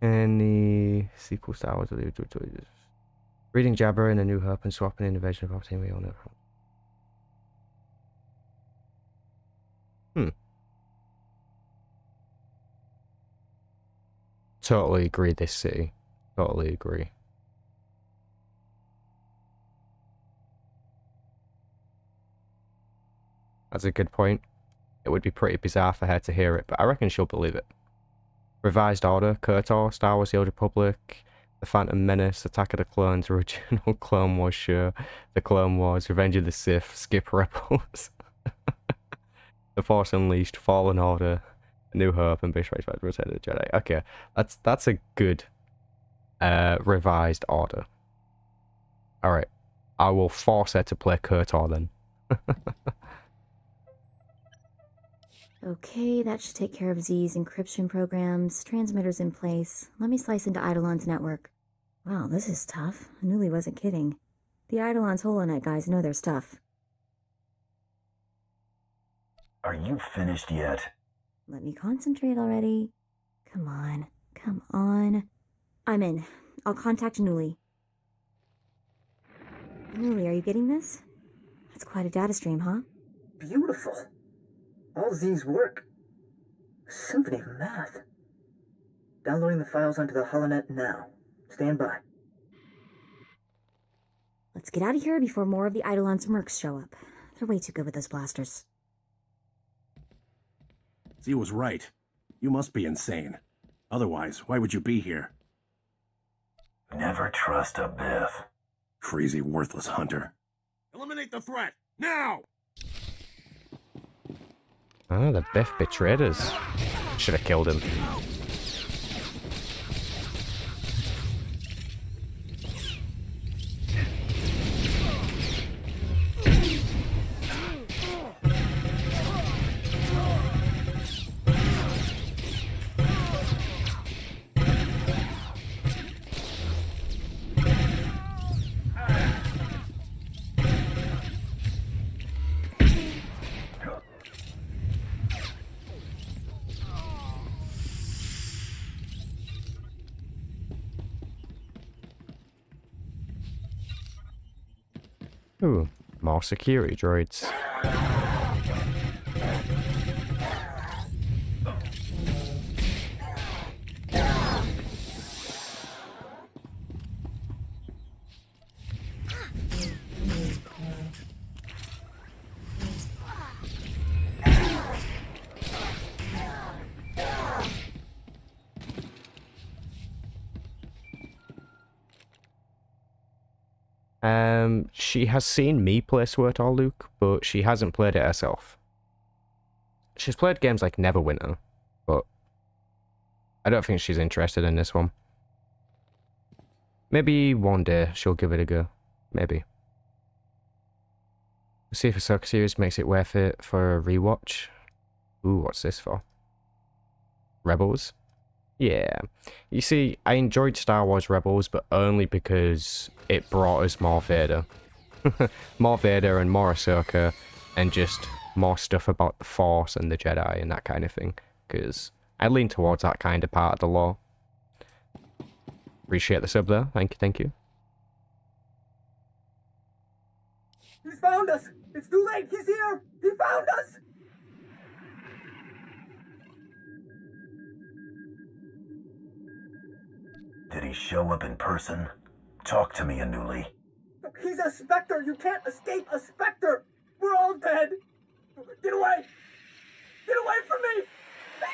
Any sequel Star Wars? Reading Jabba in A New Hope and swapping in Invasion of Palpatine, we all know. Totally agree, this city. Totally agree. That's a good point. It would be pretty bizarre for her to hear it, but I reckon she'll believe it. Revised Order, KOTOR, Star Wars The Old Republic, The Phantom Menace, Attack of the Clones, Original Clone Wars show, The Clone Wars, Revenge of the Sith, Skip Rebels, The Force Unleashed, Fallen Order, A New Hope, and Betrayed by the Return of the Jedi. Okay, that's a good revised order. Alright, I will force her to play KOTOR then. Okay, that should take care of Z's encryption programs, transmitters in place. Let me slice into Eidolon's network. Wow, this is tough. I knew he wasn't kidding. The Eidolon's HoloNet guys know their stuff. Are you finished yet? Let me concentrate already. Come on. Come on. I'm in. I'll contact Nuli. Nuli, are you getting this? That's quite a data stream, huh? Beautiful. All Z's work. Symphony of math. Downloading the files onto the HoloNet now. Stand by. Let's get out of here before more of the Eidolon's mercs show up. They're way too good with those blasters. Z was right. You must be insane. Otherwise, why would you be here? Never trust a Biff. Crazy, worthless hunter. Eliminate the threat, now! Ah, the Biff betrayed us. Should have killed him. Ooh, more security droids. She has seen me play SWTOR, Luke, but she hasn't played it herself. She's played games like Neverwinter, but I don't think she's interested in this one. Maybe one day she'll give it a go. Maybe. We'll see if Ahsoka series makes it worth it for a rewatch. Ooh, what's this for? Rebels? Yeah. You see, I enjoyed Star Wars Rebels, but only because it brought us more Vader. More Vader and more Ahsoka, and just more stuff about the Force and the Jedi and that kind of thing. Because I lean towards that kind of part of the lore. Appreciate the sub there. Thank you, thank you. He's found us! It's too late! He's here! He found us! Did he show up in person? Talk to me, Anuli. He's a Spectre! You can't escape a Spectre! We're all dead! Get away! Get away from me!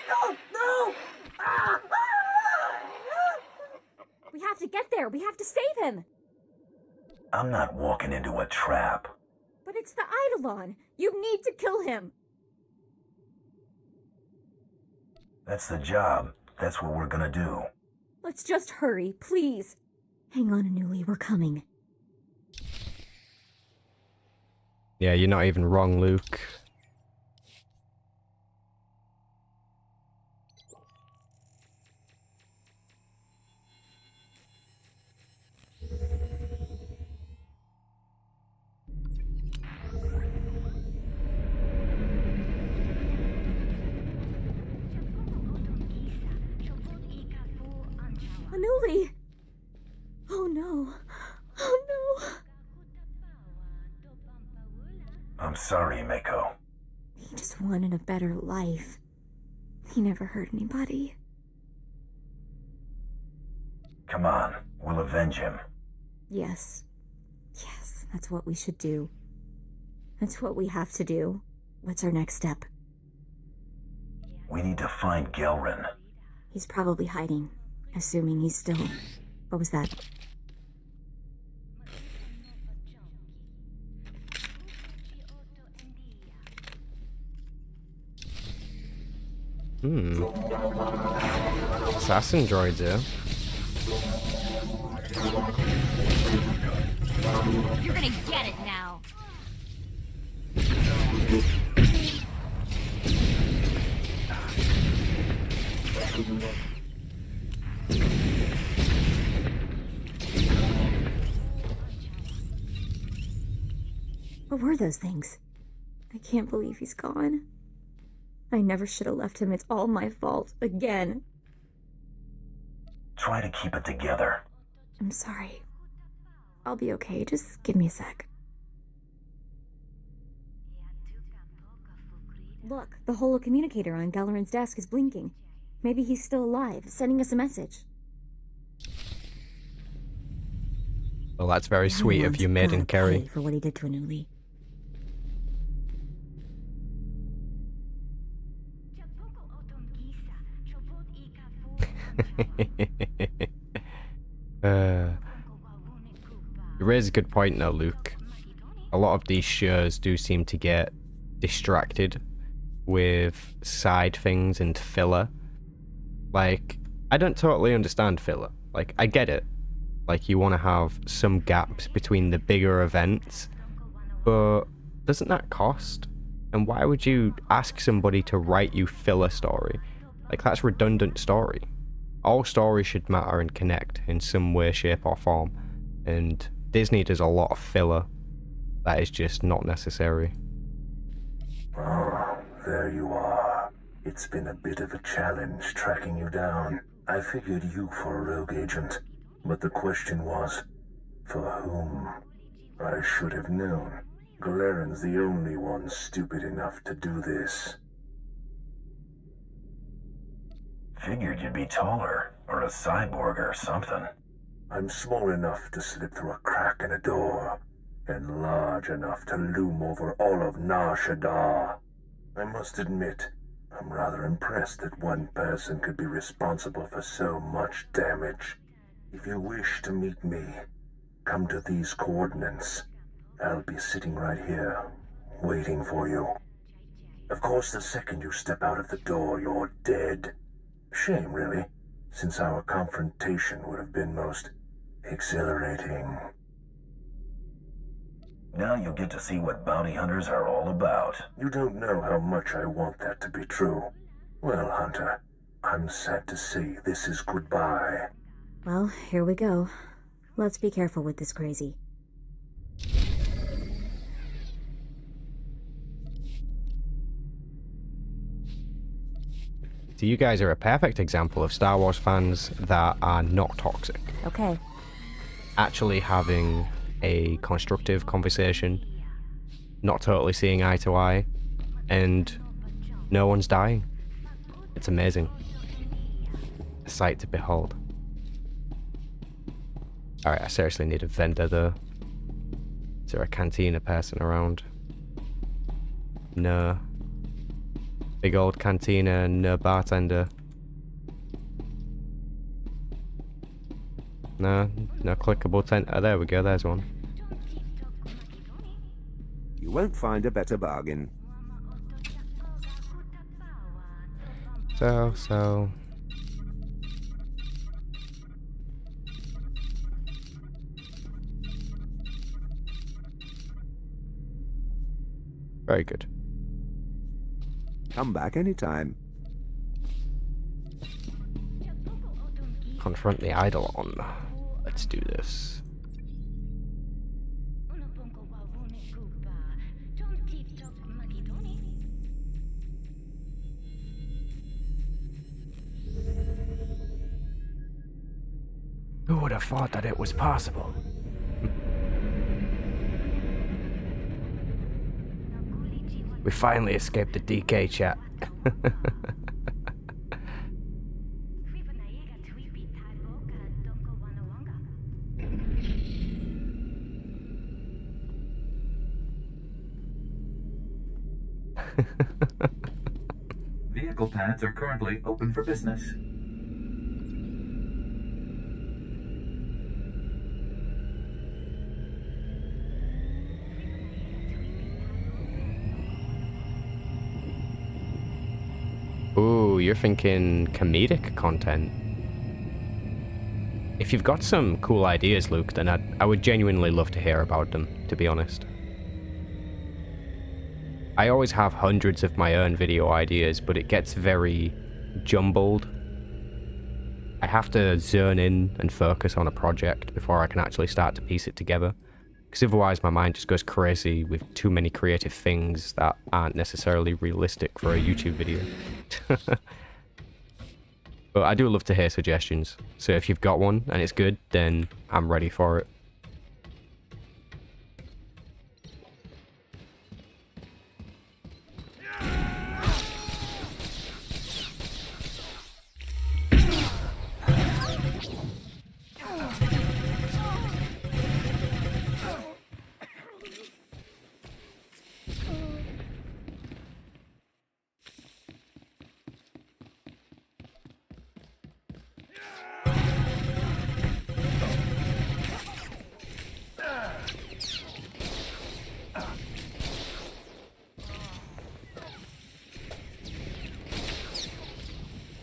No! No! Ah! We have to get there! We have to save him! I'm not walking into a trap. But it's the Eidolon! You need to kill him! That's the job. That's what we're gonna do. Let's just hurry, please. Hang on, Anuli, we're coming. Yeah, you're not even wrong, Luke. Anuli! Oh no. Oh no. I'm sorry, Mako. He just wanted a better life. He never hurt anybody. Come on, we'll avenge him. Yes. Yes, that's what we should do. That's what we have to do. What's our next step? We need to find Gelrin. He's probably hiding. Assuming he's still... What was that? Assassin droids here. You're gonna get it now. What were those things? I can't believe he's gone. I never should have left him. It's all my fault. Again. Try to keep it together. I'm sorry. I'll be okay. Just give me a sec. Look, the holocommunicator on Gelrin's desk is blinking. Maybe he's still alive, sending us a message. Well, that's very Now he sweet of wants you, Maiden gotta Carey. pay for what he did to Anuli. You raise a good point though, Luke. A lot of these shows do seem to get distracted with side things and filler. Like, I don't totally understand filler. Like, I get it. Like, you want to have some gaps between the bigger events, but doesn't that cost? And why would you ask somebody to write you filler story? Like, that's redundant story. All stories should matter and connect in some way, shape, or form. And Disney does a lot of filler that is just not necessary. Oh, there you are. It's been a bit of a challenge tracking you down. I figured you for a rogue agent. But the question was, for whom? I should have known. Galeran's the only one stupid enough to do this. Figured you'd be taller, or a cyborg or something. I'm small enough to slip through a crack in a door, and large enough to loom over all of Nar Shaddaa. I must admit, I'm rather impressed that one person could be responsible for so much damage. If you wish to meet me, come to these coordinates. I'll be sitting right here, waiting for you. Of course, the second you step out of the door, you're dead. Shame, really, since our confrontation would have been most exhilarating. Now you'll get to see what bounty hunters are all about. You don't know how much I want that to be true. Well, Hunter, I'm sad to say this is goodbye. Well, here we go. Let's be careful with this crazy. So you guys are a perfect example of Star Wars fans that are not toxic. Okay. Actually having a constructive conversation, not totally seeing eye to eye, and no one's dying. It's amazing. A sight to behold. Alright, I seriously need a vendor though. Is there a cantina person around? No. Big old cantina and no bartender. No clickable tent. Oh, there we go, there's one. You won't find a better bargain. So. Very good. Come back anytime. Confront the Eidolon. Let's do this. Who would have thought that it was possible? We finally escaped the DK chat. Vehicle pads are currently open for business. Ooh, you're thinking comedic content. If you've got some cool ideas, Luke, then I would genuinely love to hear about them, to be honest. I always have hundreds of my own video ideas, but it gets very jumbled. I have to zone in and focus on a project before I can actually start to piece it together. Because otherwise my mind just goes crazy with too many creative things that aren't necessarily realistic for a YouTube video. But I do love to hear suggestions. So if you've got one and it's good, then I'm ready for it.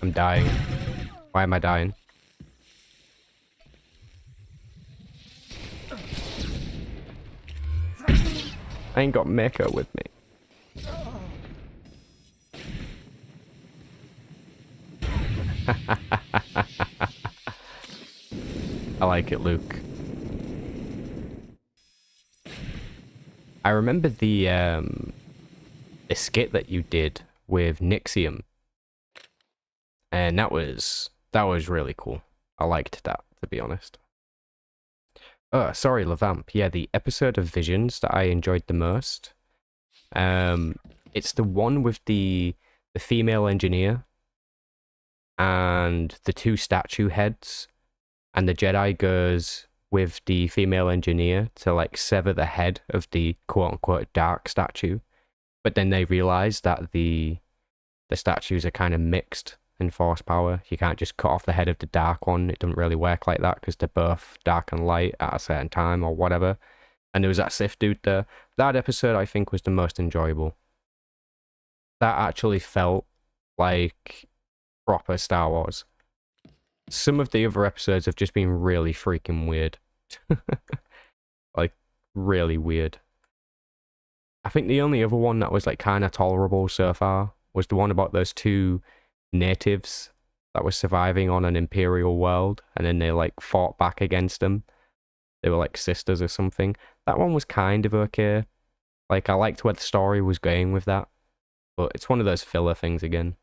I'm dying. Why am I dying? I ain't got Mecha with me. I like it, Luke. I remember the skit that you did with Nixium. And that was really cool. I liked that, to be honest. Oh, sorry, Lavamp. Yeah, the episode of Visions that I enjoyed the most. It's the one with the female engineer and the two statue heads, and the Jedi goes with the female engineer to like sever the head of the quote-unquote dark statue, but then they realize that the statues are kind of mixed in force power. You can't just cut off the head of the dark one. It doesn't really work like that because they're both dark and light at a certain time or whatever. And there was that Sith dude there. That episode I think was the most enjoyable. That actually felt like proper Star Wars. Some of the other episodes have just been really freaking weird. Like, really weird. I think the only other one that was like kind of tolerable so far was the one about those two natives that were surviving on an Imperial world, and then they like fought back against them. They were like sisters or something. That one was kind of okay. Like, I liked where the story was going with that, but it's one of those filler things again.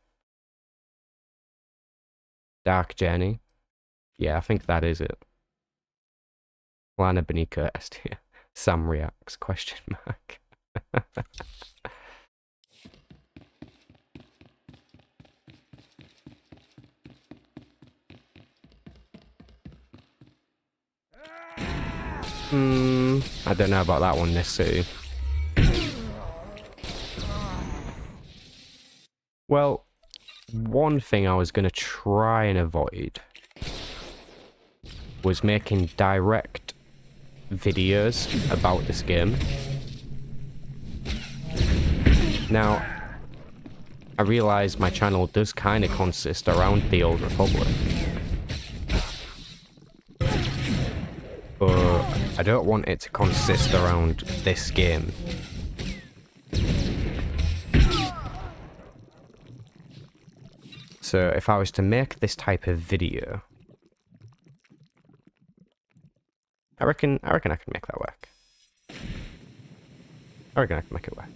Dark Journey. Yeah, I think that is it. Lana Benica ST. Sam reacts, question mark. I don't know about that one, this city. Well, one thing I was going to try and avoid was making direct videos about this game. Now, I realise my channel does kind of consist around the Old Republic. But I don't want it to consist around this game. So if I was to make this type of video, I reckon I can make that work. I reckon I can make it work.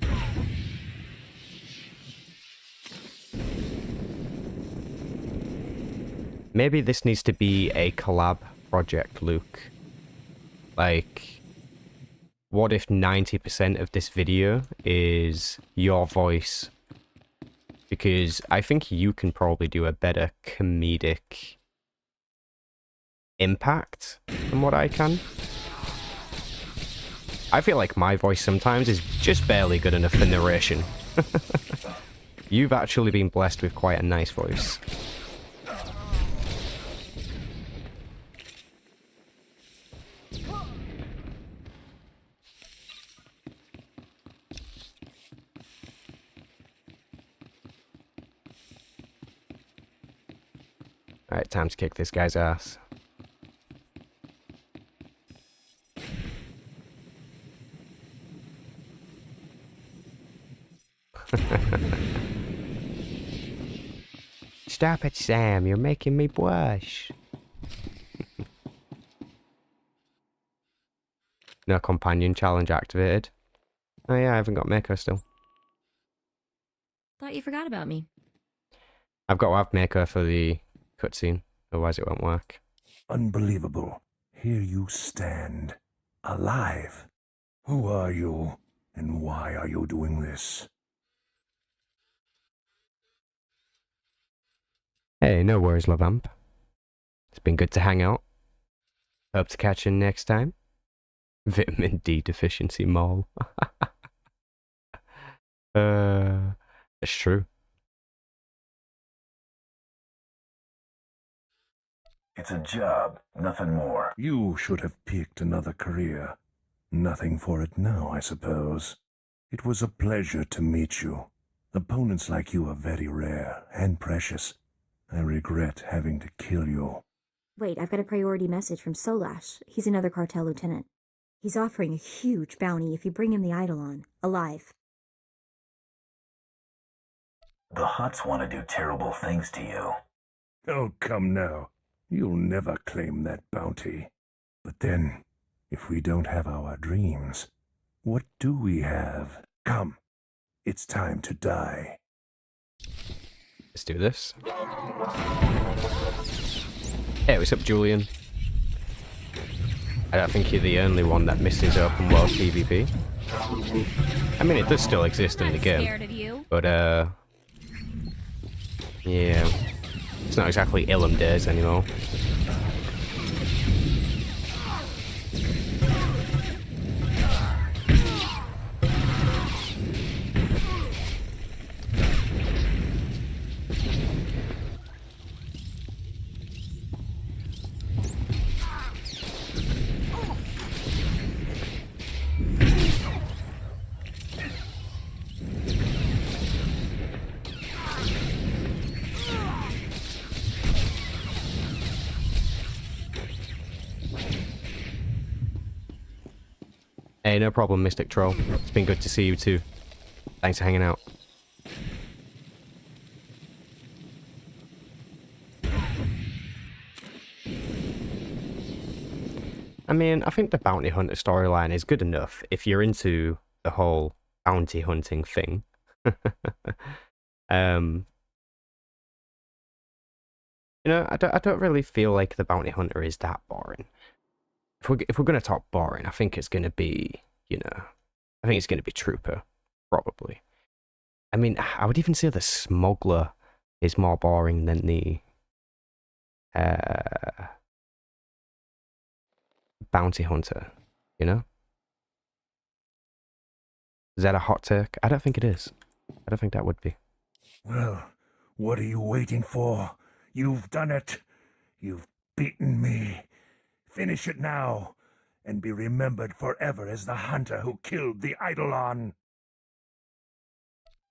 Maybe this needs to be a collab project, Luke. Like, what if 90% of this video is your voice? Because I think you can probably do a better comedic impact than what I can. I feel like my voice sometimes is just barely good enough for narration. You've actually been blessed with quite a nice voice. Alright, time to kick this guy's ass. Stop it, Sam. You're making me blush. No companion challenge activated. Oh yeah, I haven't got Mako still. Thought you forgot about me. I've got to have Mako for the cutscene, otherwise it won't work. Unbelievable. Here you stand, alive. Who are you, and why are you doing this? Hey, no worries, Lavamp. It's been good to hang out. Hope to catch you next time. Vitamin D deficiency mole. It's true. It's a job, nothing more. You should have picked another career. Nothing for it now, I suppose. It was a pleasure to meet you. Opponents like you are very rare and precious. I regret having to kill you. Wait, I've got a priority message from Solash. He's another cartel lieutenant. He's offering a huge bounty if you bring him the Eidolon, alive. The Hutts want to do terrible things to you. Oh, come now. You'll never claim that bounty. But then, if we don't have our dreams, what do we have? Come, it's time to die. Let's do this. Hey, what's up, Julian? I don't think you're the only one that misses open world PvP. I mean, it does still exist in the game. But, yeah. It's not exactly Ilum days anymore. Hey, no problem, Mystic Troll. It's been good to see you too. Thanks for hanging out. I mean, I think the bounty hunter storyline is good enough if you're into the whole bounty hunting thing. You know, I don't really feel like the bounty hunter is that boring. If we're going to talk boring, I think it's going to be, you know, I think it's going to be Trooper, probably. I mean, I would even say the Smuggler is more boring than the Bounty Hunter, you know? Is that a hot take? I don't think it is. I don't think that would be. Well, what are you waiting for? You've done it. You've beaten me. Finish it now, and be remembered forever as the hunter who killed the Eidolon.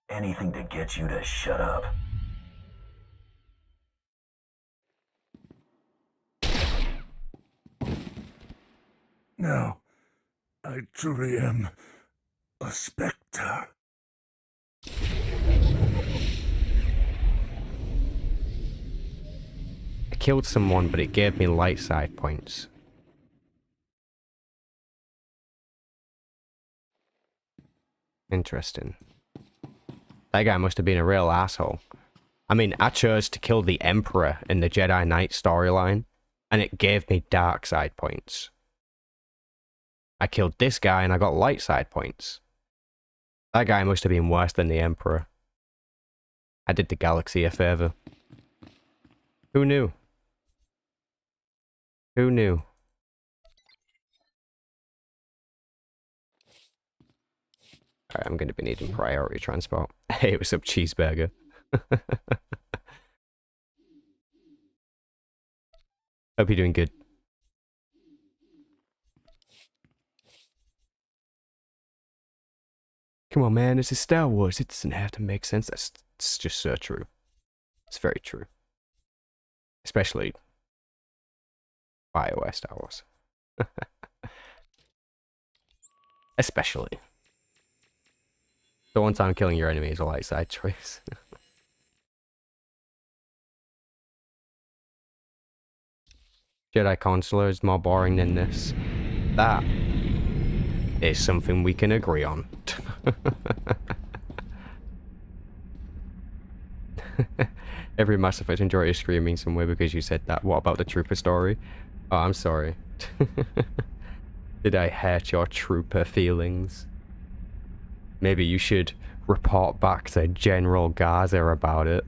Anything to get you to shut up. Now, I truly am a spectre. I killed someone, but it gave me light side points. Interesting. That guy must have been a real asshole. I mean, I chose to kill the Emperor in the Jedi Knight storyline, and it gave me dark side points. I killed this guy and I got light side points. That guy must have been worse than the Emperor. I did the galaxy a favor. Who knew? Who knew? Alright, I'm going to be needing priority transport. Hey, what's up, cheeseburger? Hope you're doing good. Come on, man, this is Star Wars. It doesn't have to make sense. That's just so true. It's very true. Especially BioWare Star Wars. Especially. The one time killing your enemy is a light side choice. Jedi Consular is more boring than this. That is something we can agree on. Every Mass Effect enjoyer is screaming somewhere because you said that. What about the Trooper story? Oh, I'm sorry. Did I hurt your Trooper feelings? Maybe you should report back to General Garza about it.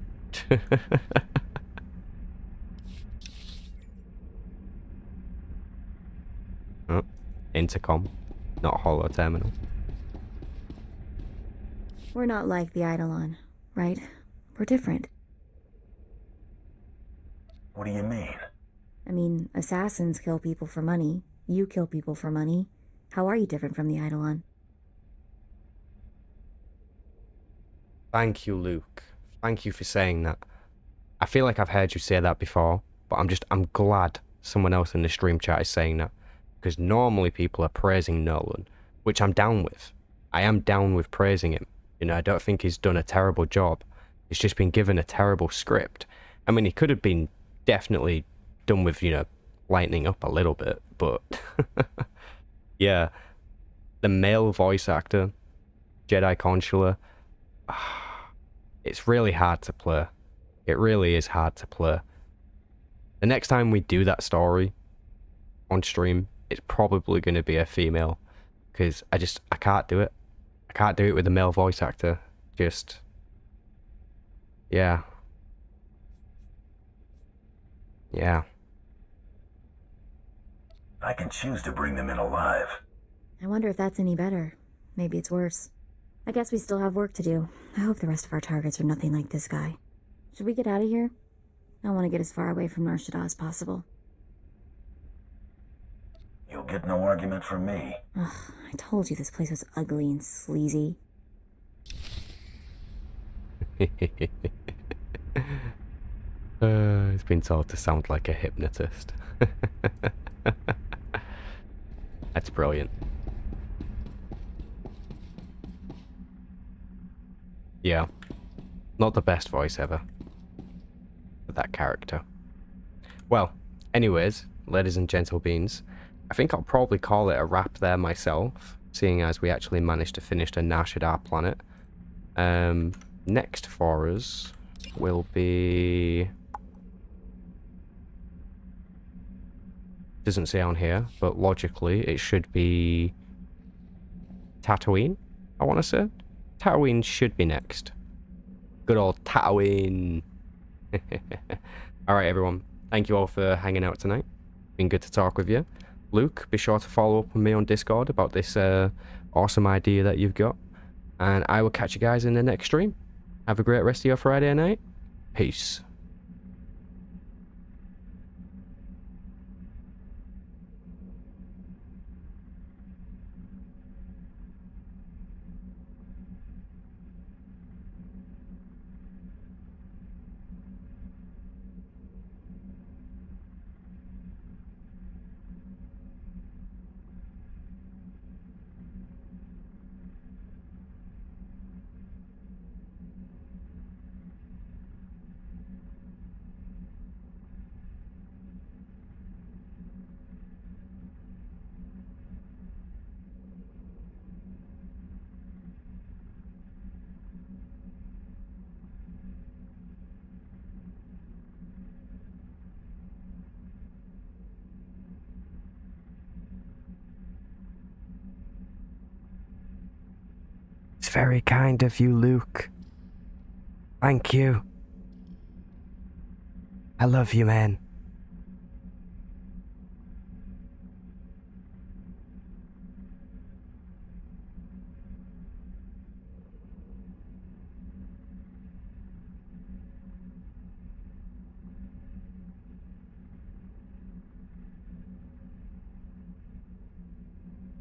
Oh, intercom, not holo terminal. We're not like the Eidolon, right? We're different. What do you mean? I mean, assassins kill people for money. You kill people for money. How are you different from the Eidolon? Thank you, Luke. Thank you for saying that. I feel like I've heard you say that before, but I'm glad someone else in the stream chat is saying that. Because normally people are praising Nolan, which I'm down with. I am down with praising him. You know, I don't think he's done a terrible job. He's just been given a terrible script. I mean, he could have been definitely done with, you know, lightening up a little bit, but yeah. The male voice actor, Jedi Consular, it's really hard to play. It really is hard to play. The next time we do that story on stream, it's probably going to be a female, because I can't do it. I can't do it with a male voice actor. Just, yeah. Yeah. I can choose to bring them in alive. I wonder if that's any better. Maybe it's worse. I guess we still have work to do. I hope the rest of our targets are nothing like this guy. Should we get out of here? I want to get as far away from Nar Shaddaa as possible. You'll get no argument from me. Ugh, I told you this place was ugly and sleazy. It's been told to sound like a hypnotist. That's brilliant. Yeah. Not the best voice ever for that character. Well, anyways, ladies and gentle beans, I think I'll probably call it a wrap there myself, seeing as we actually managed to finish the Nar Shaddaa planet. Next for us will be... Doesn't say on here, but logically it should be Tatooine, I want to say. Tatooine should be next. Good old Tatooine. Alright everyone, thank you all for hanging out tonight. Been good to talk with you. Luke, be sure to follow up with me on Discord about this awesome idea that you've got. And I will catch you guys in the next stream. Have a great rest of your Friday night. Peace. It's very kind of you, Luke. Thank you. I love you, man.